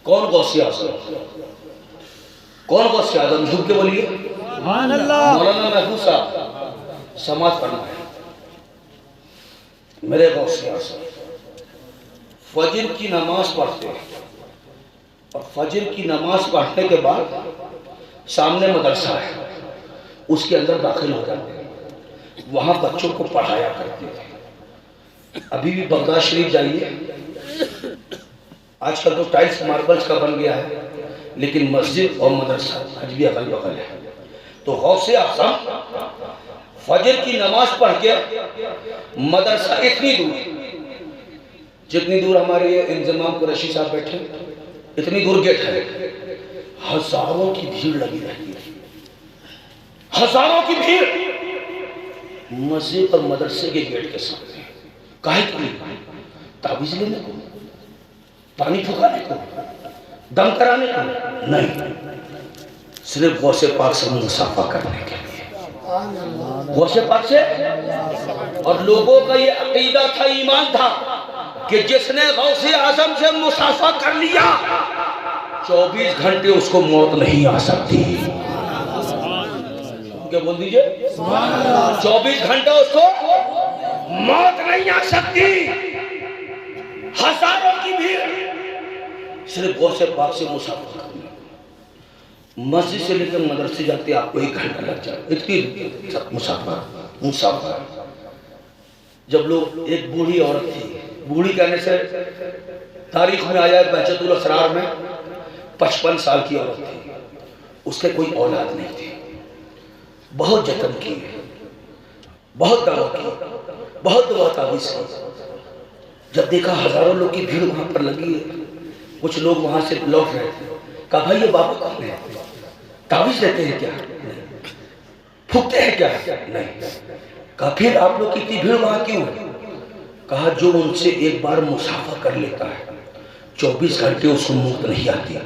[SPEAKER 1] کون غوث اعظم؟ کون غوث اعظم؟ جھک کے بولیے. مولانا محفوظ صاحب سماعت کرنا ہے. میرے غوث اعظم فجر کی نماز پڑھتے ہیں اور فجر کی نماز پڑھنے کے بعد سامنے مدرسہ ہے, اس کے اندر داخل ہو جاتے ہیں. وہاں بچوں کو پڑھایا کرتے تھے. ابھی بھی بغداد شریف جائیے, آج کل تو ٹائلز ماربلز کا بن گیا ہے لیکن مسجد اور مدرسہ آج بھی اگل بغل ہے. تو غوث اعظم فجر کی نماز پڑھ کے مدرسہ اتنی دور, جتنی دور ہمارے یہ انضمام قریشی صاحب بیٹھے اتنی دور گیٹ ہے, ہزاروں کی بھیڑ لگی رہتی ہے. ہزاروں کی بھیڑ مسجد اور مدرسے کے گیٹ کے سامنے. کاہے کے لیے؟ تعویذ لینے کو, پانی پھکانے کو, دم کرانے کو نہیں, صرف غوث پاک سے مصافحہ کرنے کے لیے. غوث پاک سے. اور لوگوں کا یہ عقیدہ تھا, ایمان تھا کہ جس نے غوث اعظم سے مصافحہ کر لیا 24 گھنٹے اس کو موت نہیں آ سکتی. کیا بول دیجئے؟ 24 گھنٹے اس کو موت نہیں آ سکتی. ہزاروں کی بھیڑ صرف غوث پاک سے مصافحہ کرنا. مسجد سے لے کر مدرسے جاتے آپ کو 1 گھنٹہ لگ جائے, اتنی مصافحہ. جب لوگ, ایک بوڑھی عورت تھی, بوڑھی کہنے سے تاریخ میں آیا ہے بہجت الاسرار میں 55 سال کی عورت تھی, اس کے کوئی اولاد نہیں تھی. بہت جتن کی, بہت دعویٰ کی, بہت دعا تعویذ کی. جب دیکھا ہزاروں لوگ کی بھیڑ وہاں پر لگی ہے, کچھ لوگ وہاں سے لوٹ رہے تھے. کہا بھائی یہ بابا کون ہے, تعویذ دیتے ہیں کیا؟ نہیں. پھوکتے ہیں کیا؟ نہیں. کہا پھر آپ لوگ کی اتنی بھیڑ وہاں کیوں ہے؟ کہا جو ان سے ایک بار مصافحہ کر لیتا ہے 24 گھنٹے اس کو موت نہیں آتی,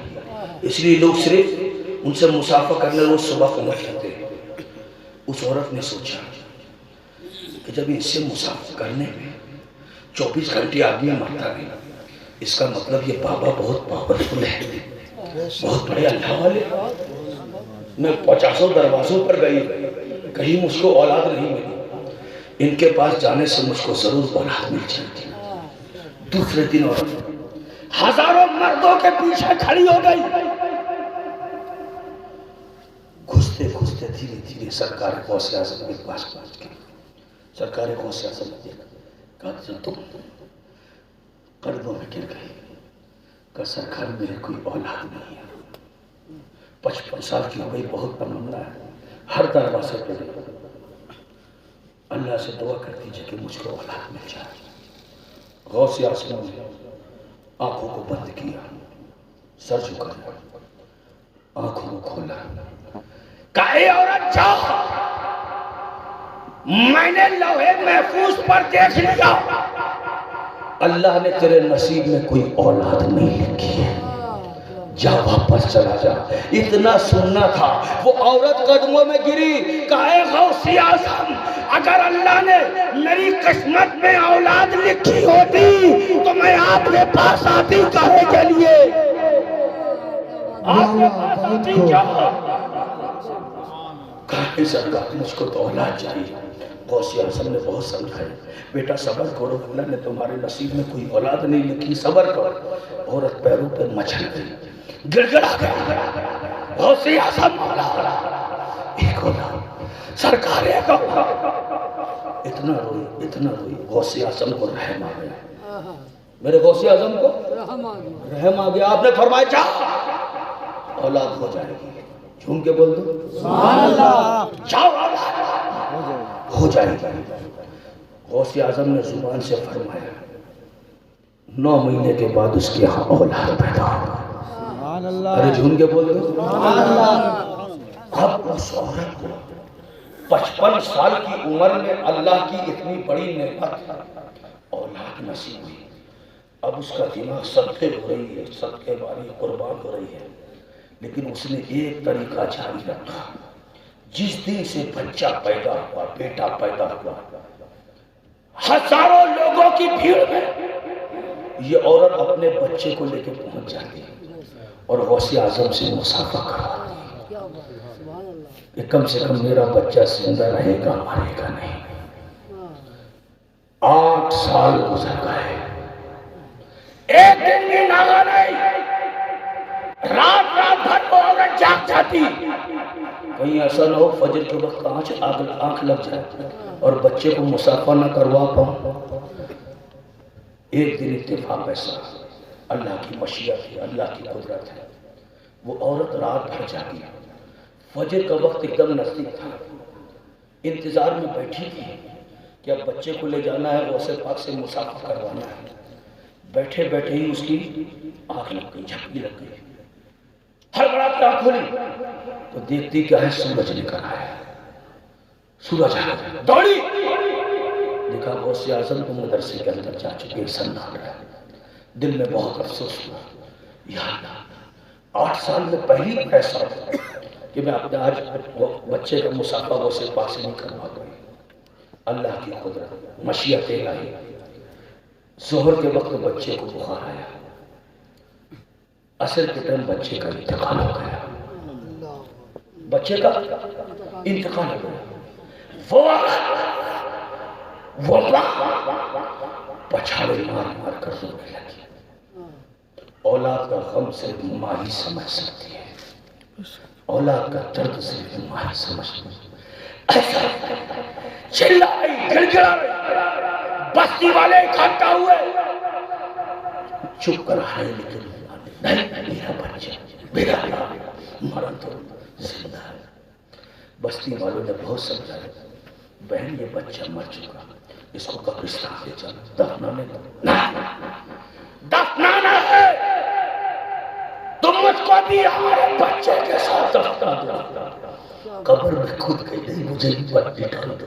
[SPEAKER 1] اس لیے لوگ صرف ان سے مصافحہ کرنے روز صبح کو مت کرتے ہیں. اس عورت نے سوچا کہ جب ان سے مصافحہ کرنے میں 24 گھنٹے آدمی مرتا نہیں, اس کا مطلب یہ بابا بہت پاورفل ہے, بہت بڑے اللہ والے. میں 50 دروازوں پر گئی, کہیں مجھ کو اولاد نہیں ملی. ان کے پاس جانے سے مجھ کو ضرور اولاد مل جاتی. دوسرے دن عورت ہزاروں مردوں کے پیچھے کھڑی ہو گئی. گھستے گھستے دھیرے دھیرے سرکار غوث اعظم کے پاس پہنچ گئی. سرکار غوث اعظم نے کہا کہ تم قدموں میں گر گئی. کہا سرکار میرے کوئی اولاد نہیں ہے, 55 سال کی ہو گئی, بہت تمنا ہے, ہر دروازے پہ اللہ سے دعا کر دیجئے کہ مجھ کو اولاد مل جائے. غوث اعظم نے آنکھوں کو بند کیا, سر جھکایا, آنکھوں کو کھولا. کہا اے عورت جا, میں نے لوحے محفوظ پر دیکھ لیا, اللہ نے تیرے نصیب میں کوئی اولاد نہیں لکھی ہے, جا واپس چلا جا. اتنا سننا تھا. وہ عورت قدموں میں گری. کہا اے غوث اعظم, اگر اللہ نے میری قسمت میں اولاد لکھی ہوتی تو میں آپ کے پاس آتی کہے کے لیے. آپ نے فرماتی کیا؟ کہا سرکار مجھ کو تو اولاد چاہیے۔ غوث اعظم نے بہت سمجھایا، بیٹا صبر کرو، اللہ نے تمہارے نصیب میں کوئی اولاد نہیں لکھی، صبر کرو۔ عورت پیروں پہ مچل گئی، گڑ گڑا گئی۔ غوث اعظم مولا ایک اولاد، سرکار ایک اولاد، اتنا روئی غوث اعظم کو رحم آ گیا۔ میرے غوث اعظم کو رحم آ گیا، آپ نے فرمایا جا اولاد ہو جائے گی۔ جھوم کے بول دو سبحان اللہ، جاؤ اولاد ہو جائے گی۔ غوث اعظم نے زبان سے فرمایا 9 مہینے کے بعد اس کے یہاں اولاد پیدا ہوگا۔ ارے جھوم کے بول دو سبحان اللہ۔ اب اس عورت کو 55 سال کی عمر میں اللہ کی اتنی بڑی نعمت اولاد نصیب ہوئی۔ اب اس کا دماغ صدقے ہو رہی ہے، صدقے والی قربان ہو رہی ہے، لیکن اس نے ایک طریقہ جاری رکھا۔ جس دن سے بچہ پیدا ہوا، بیٹا پیدا ہوا، ہزاروں لوگوں کی بھیڑ میں یہ عورت اپنے بچے کو لے کے پہنچ جاتی اور غوث اعظم سے مصافحہ کرواتی کہ کم سے کم میرا بچہ زندہ رہے گا، مرے گا نہیں۔ 8 سال گزر گئے، ایک دن بھی ناغا نہیں، رات بھر وہ عورت جاگ جاتی، کہیں ایسا نہ ہو فجر کے وقت آنکھ لگ جائے اور بچے کو مصافحہ نہ کروا پاؤں۔ ایک دن اتفاق ایسا، اللہ کی مشیت ہے، اللہ کی قدرت ہے، وہ عورت رات بھر جاگی، فجر کا وقت ایک دم نزدیک تھا، انتظار میں بیٹھی تھی کہ اب بچے کو لے جانا ہے، غوث پاک سے مصافحہ کروانا ہے۔ بیٹھے بیٹھے ہی اس کی آنکھ لگ گئی، جھپکی لگ گئی، ہر بڑا کی آنکھ کھولی تو دیکھتی کیا ہے، سورج نکل آیا ہے، سورج آ گیا، دوڑی دیکھا غوث اعظم تو مدرسے کے اندر جا چکے، سناٹ رہا ہے۔ دل میں بہت افسوس ہوا، یا اللہ 8 سال میں پہلی ایسا ہوا کہ میں اپنے آج بچے کا مصافحہ غوث پاک سے نہیں کروا گئی۔ اللہ کی قدرت، مشیت الہی، ظہر کے وقت بچے کو بخار آیا، عصر کے ٹائم بچے کا انتقال ہو گیا، بچے کا انتقال ہو گیا۔ وہ پچھاڑے مار مار کر رونے لگی۔ اولاد کا غم صرف ماں ہی سمجھ سکتی ہے، اولاد کا درد صرف ماں ہی سمجھتی ہے۔ ایسا چلائی گڑ گڑائی، بستی والے اکٹھا ہوئے، چپ کر آئے، لیکن نہیں، میرا بچہ، میرا مرا تو زندہ ہے۔ بستی والوں نے بہت سمجھایا، بہن یہ بچہ مر چکا، اس کو قبرستان لے جانا، دفنانے دفنانا ہے، تم مجھ کو بھی ہمارے بچے کے ساتھ دفنا دو۔ قبر میں خود گئی نہیں، مجھے بچے ڈال دو،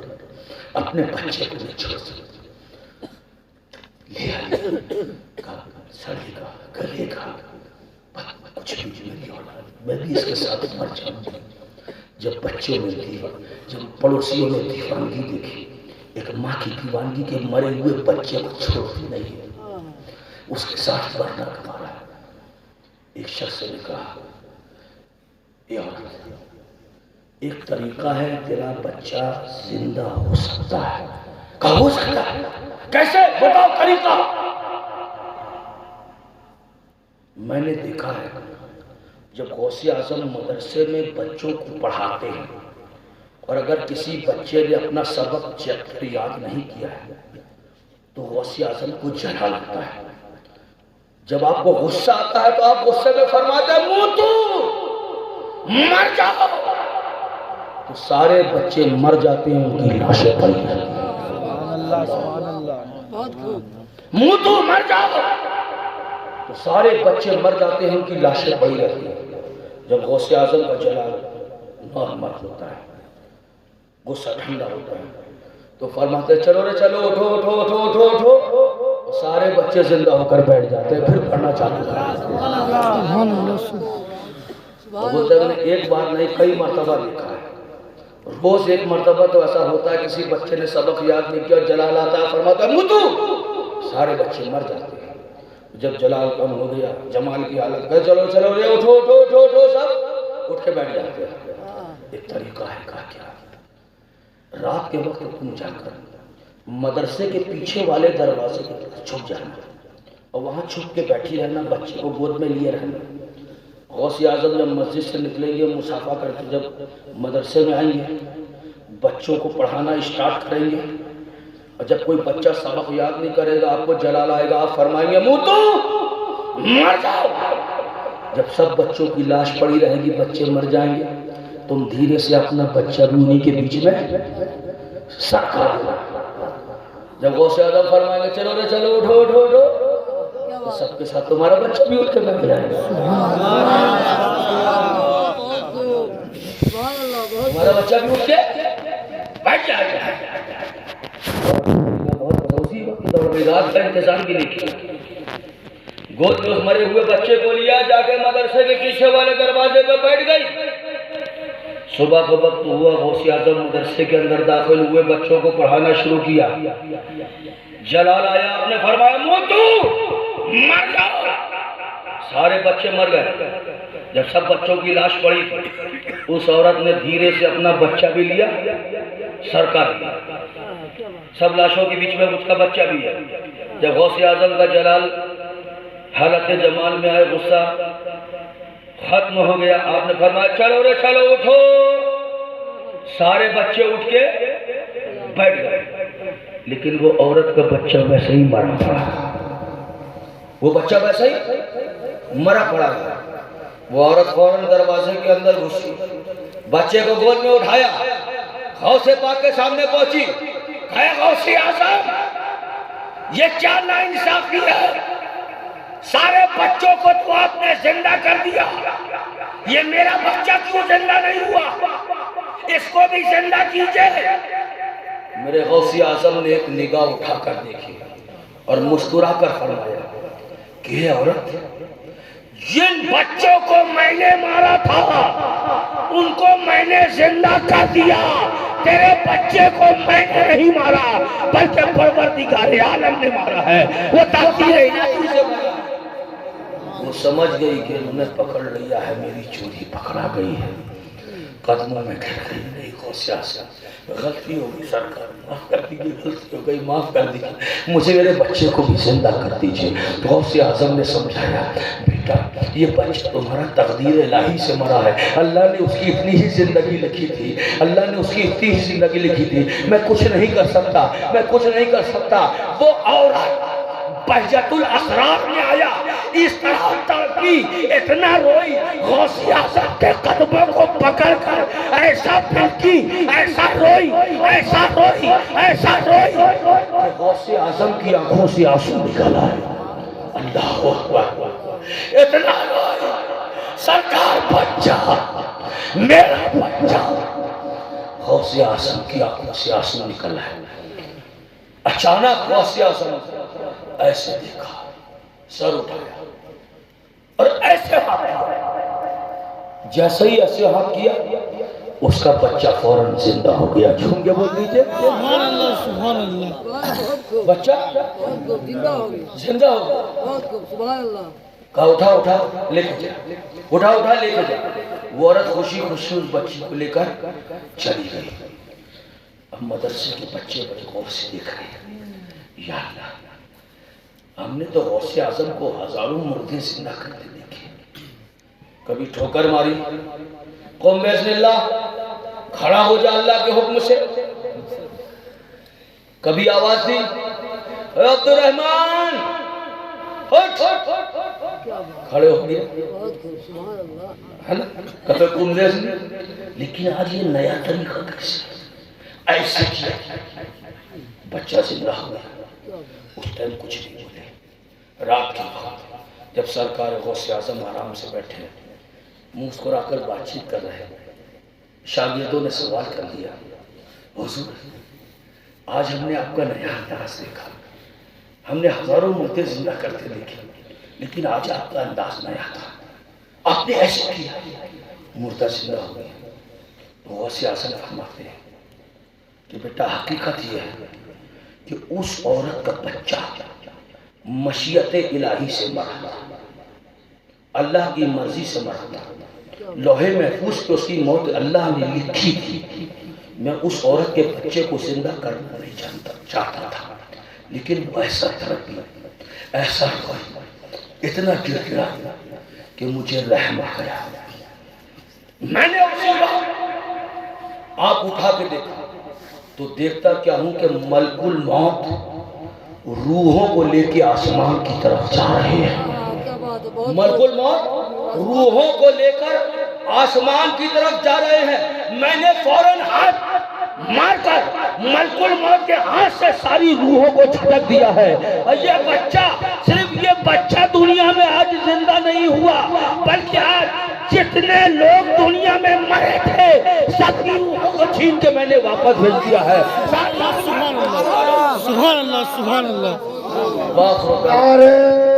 [SPEAKER 1] اپنے بچے کو نہیں چھوڑ سکتے۔ لے آئے، سڑے گا، گلے گا، کچھ بھی میری اولاد، میں بھی اس کے ساتھ مر جاؤں گا۔ جب بچوں نے دی، جب پڑوسیوں نے دیوانگی دیکھی، ایک ماں کی دیوانگی کے مرے ہوئے بچے کو چھوڑتی نہیں ہے، اس کے ساتھ مرنا گوارا ہے۔ ایک شخص نے کہا، اے عورت، ایک طریقہ ہے تیرا بچہ زندہ ہو سکتا ہے۔ کہا ہو سکتا ہے، کیسے؟ بتاؤ طریقہ۔ میں نے دیکھا ہے جب غوث اعظم مدرسے میں بچوں کو پڑھاتے ہیں اور اگر کسی بچے نے اپنا سبق چیک کر یاد نہیں کیا ہے تو غوث اعظم کو جلا لگتا ہے۔ جب آپ کو غصہ آتا ہے تو آپ غصے میں فرماتے ہیں موتو، مر جاؤ، تو سارے بچے مر جاتے ہیں، ان کی لاشیں پڑی رہتی ہیں۔ موتو، مر جاؤ، تو سارے بچے مر جاتے ہیں، ان کی لاشیں پڑی رہتی ہیں۔ جب غوث اعظم کا جلال نارمل ہوتا ہے، غصہ ٹھنڈا ہوتا ہے، تو فرماتے ہیں چلو رے چلو، اٹھو اٹھو اٹھو اٹھو اٹھو، سارے بچے زندہ ہو کر بیٹھ جاتے ہیں، پھر پڑھنا چالو کرتے ہیں۔ وہ بولتے ہیں ایک بار نہیں، کئی مرتبہ دیکھا ہے، روز ایک مرتبہ تو ایسا ہوتا ہے کسی بچے نے سبق یاد نہیں کیا، جلال آتا ہے، فرماتا ہے موتو، سارے بچے مر جاتے ہیں۔ جب جلال کم ہو گیا، جمال کی حالت کہا چلو چلو رے اٹھو اٹھو اٹھو اٹھو، سب اٹھ کے بیٹھ جاتے ہیں۔ ایک طریقہ ہے، کہا کیا؟ رات کے وقت تم جا کر مدرسے کے پیچھے والے دروازے کے پاس چھپ جانا اور وہاں چھپ کے بیٹھی رہنا، بچے کو گود میں لیے رہنا۔ غوث اعظم جب مسجد سے نکلیں گے، مصافحہ کر کے جب مدرسے میں آئیں گے، بچوں کو پڑھانا اسٹارٹ کریں گے، اور جب کوئی بچہ سبق یاد نہیں کرے گا، آپ کو جلال آئے گا، آپ فرمائیں گے موتو مر جاؤ۔ جب سب بچوں کی لاش پڑی رہے گی، بچے مر جائیں گے، تم دھیرے سے اپنا بچہ بھی انہی کے بیچ میں سرکا دینا۔ جب غوث اعظم فرمائیں گے چلو رے چلو اٹھو اٹھو اٹھو، تو سب کے ساتھ تمہارا بچہ بھی اٹھ کے بیٹھ جائے گا، تمہارا بچہ بھی اٹھ کے بیٹھ جائے گا۔ بہت اسی وقت دورات کا انتظام بھی نہیں کیا، گود میں اس مرے ہوئے بچے کو لیا، جا کے مدرسے کے پیچھے والے دروازے پہ بیٹھ گئی۔ صبح کا وقت ہوا، غوث اعظم مدرسے کے اندر داخل ہوئے، بچوں کو پڑھانا شروع کیا۔ جلال آیا، آپ نے فرمایا موتو مر جاؤ۔ سارے بچے مر گئے۔ جب سب بچوں کی لاش پڑی تھی، اس عورت نے دھیرے سے اپنا بچہ بھی لیا، سرکا دیا۔ سب لاشوں کے بیچ میں اس کا بچہ بھی ہے۔ جب غوث اعظم کا جلال حالت جمال میں آئے، غصہ ختم ہو گیا، آپ نے فرمایا چلو رے چلو اٹھو۔ سارے بچے اٹھ کے بیٹھ گئے، لیکن وہ عورت کا بچہ ویسے ہی مرا پڑا، وہ بچہ ویسے ہی مرا پڑا ہے۔ وہ عورت فوراً دروازے کے اندر گھسی، بچے کو گود میں اٹھایا، غوث پاک کے سامنے پہنچی، کہے غوث اعظم یہ کیا ناانصافی ہے، سارے بچوں کو تو آپ نے زندہ کر دیا، یہ میرا بچہ کیوں زندہ نہیں ہوا، اس کو بھی زندہ کیجئے۔ میرے غوث اعظم نے ایک نگاہ اٹھا کر دیکھی اور مسکرا کر فرمایا کہ عورت، جن بچوں کو میں نے مارا تھا ان کو میں نے زندہ کر دیا، تیرے بچے کو میں نے نہیں مارا بلکہ پروردگار عالم نے مارا ہے، وہ تقدیر الہی سے مارا۔ وہ سمجھ گئی کہ انہوں نے پکڑ لیا ہے، میری چوری پکڑا گئی ہے، قدموں میں گر گئی۔ نہیں غوث اعظم، غلطی ہوگی سرکار، معاف کر دیجیے، غلطی ہو گئی، معاف کر دیجیے، مجھے میرے بچے کو بھی زندہ کر دیجیے۔ غوث اعظم نے سمجھایا بیٹا یہ بچہ تمہارا تقدیر الہی سے مرا ہے، اللہ نے اس کی اتنی ہی زندگی لکھی تھی، اللہ نے اس کی اتنی ہی زندگی لکھی تھی، میں کچھ نہیں کر سکتا، میں کچھ نہیں کر سکتا۔ وہ عورت بہجت الاسرار میں آیا، اس طرح تڑپی، اتنا روئی، غوث اعظم کے قدموں کو پکڑ کر ایسا پھینکی، ایسا روئی، ایسا روئی، ایسا روئی کہ غوث اعظم کی آنکھوں سے آنسو نکل آئے۔ اللہ اکبر، اتنا روئی، سرکار بچہ، میرا بچہ، غوث اعظم کی آنکھوں سے آنسو نکل آئے۔ اچانک غوث اعظم ایسے دیکھا، سر اٹھایا اور ایسے ہاتھ کیا، جیسے ہی ایسے ہاتھ کیا اس کا بچہ فوراً زندہ ہو گیا۔ جھوم کے بول دیجئے
[SPEAKER 3] سبحان اللہ سبحان اللہ،
[SPEAKER 1] بچہ
[SPEAKER 4] زندہ ہو گیا،
[SPEAKER 1] زندہ ہو گیا۔
[SPEAKER 4] بہت خوب، سبحان اللہ۔
[SPEAKER 1] کہا اٹھا اٹھا لے کے جا، اٹھا اٹھا لے کے جا۔ وہ عورت خوشی خوشی اس بچی کو لے کر چلی گئی۔ اب مدرسے کے بچے بڑے غور سے دیکھ رہے ہیں، یا اللہ ہم نے تو غوث اعظم کو ہزاروں مردے زندہ کرتے دیکھے، کبھی ٹھوکر ماری، قوم بسم اللہ، کھڑا ہو جا اللہ کے حکم سے، کبھی آواز دی اے عبد الرحمن اٹھ، کھڑے ہو گئے،
[SPEAKER 4] بہت خوب، سبحان اللہ۔
[SPEAKER 1] ہے نا، کبھی قوم بسم اللہ۔ لیکن آج یہ نیا طریقہ کیسے ایسے کیا، بچہ زندہ ہو گیا، اس ٹائم کچھ نہیں بولے۔ رات کے وقت جب سرکار غوث اعظم آرام سے بیٹھے مسکرا کر بات چیت کر رہے، شاگردوں نے سوال کر دیا، حضور آج ہم نے آپ کا نیا انداز دیکھا، ہم نے ہزاروں مردے زندہ کرتے دیکھے، لیکن آج آپ کا انداز نیا تھا، آپ نے ایسے کیا، مردہ زندہ ہو گیا۔ غوث اعظم فرماتے ہیں کہ بیٹا حقیقت یہ ہے کہ اس عورت کا بچہ مشیت الہی سے مرا تھا، اللہ کی مرضی سے مرا تھا، لوحے محفوظ پہ اس کی موت اللہ نے لکھی تھی۔ میں اس عورت کے بچے کو زندہ کرنا نہیں چاہتا تھا، لیکن وہ ایسا تڑپی، ایسا روئی، اتنا گڑگڑا کہ مجھے رحم آ گیا۔ میں نے اسی وقت آپ اٹھا کے دیکھا تو دیکھتا کیا ہوں کہ ملک الموت روحوں کو لے کے آسمان کی طرف جا رہے ہیں۔
[SPEAKER 4] کیا بات ہے، بہت
[SPEAKER 1] ملک الموت روحوں کو لے کر آسمان کی طرف جا رہے ہیں۔ میں نے فوراً ہاتھ مار کر ملک الموت کے ہاتھ سے ساری روحوں کو جھٹک دیا ہے۔ اور یہ بچہ، صرف یہ بچہ دنیا میں آج زندہ نہیں ہوا، بلکہ آج جتنے لوگ دنیا میں مرے تھے سب کی روحوں کو چھین کے میں نے واپس بھیج دیا ہے۔
[SPEAKER 3] سبحان اللہ، سبحان اللہ، سبحان اللہ۔
[SPEAKER 1] باپ رو
[SPEAKER 2] نعرہ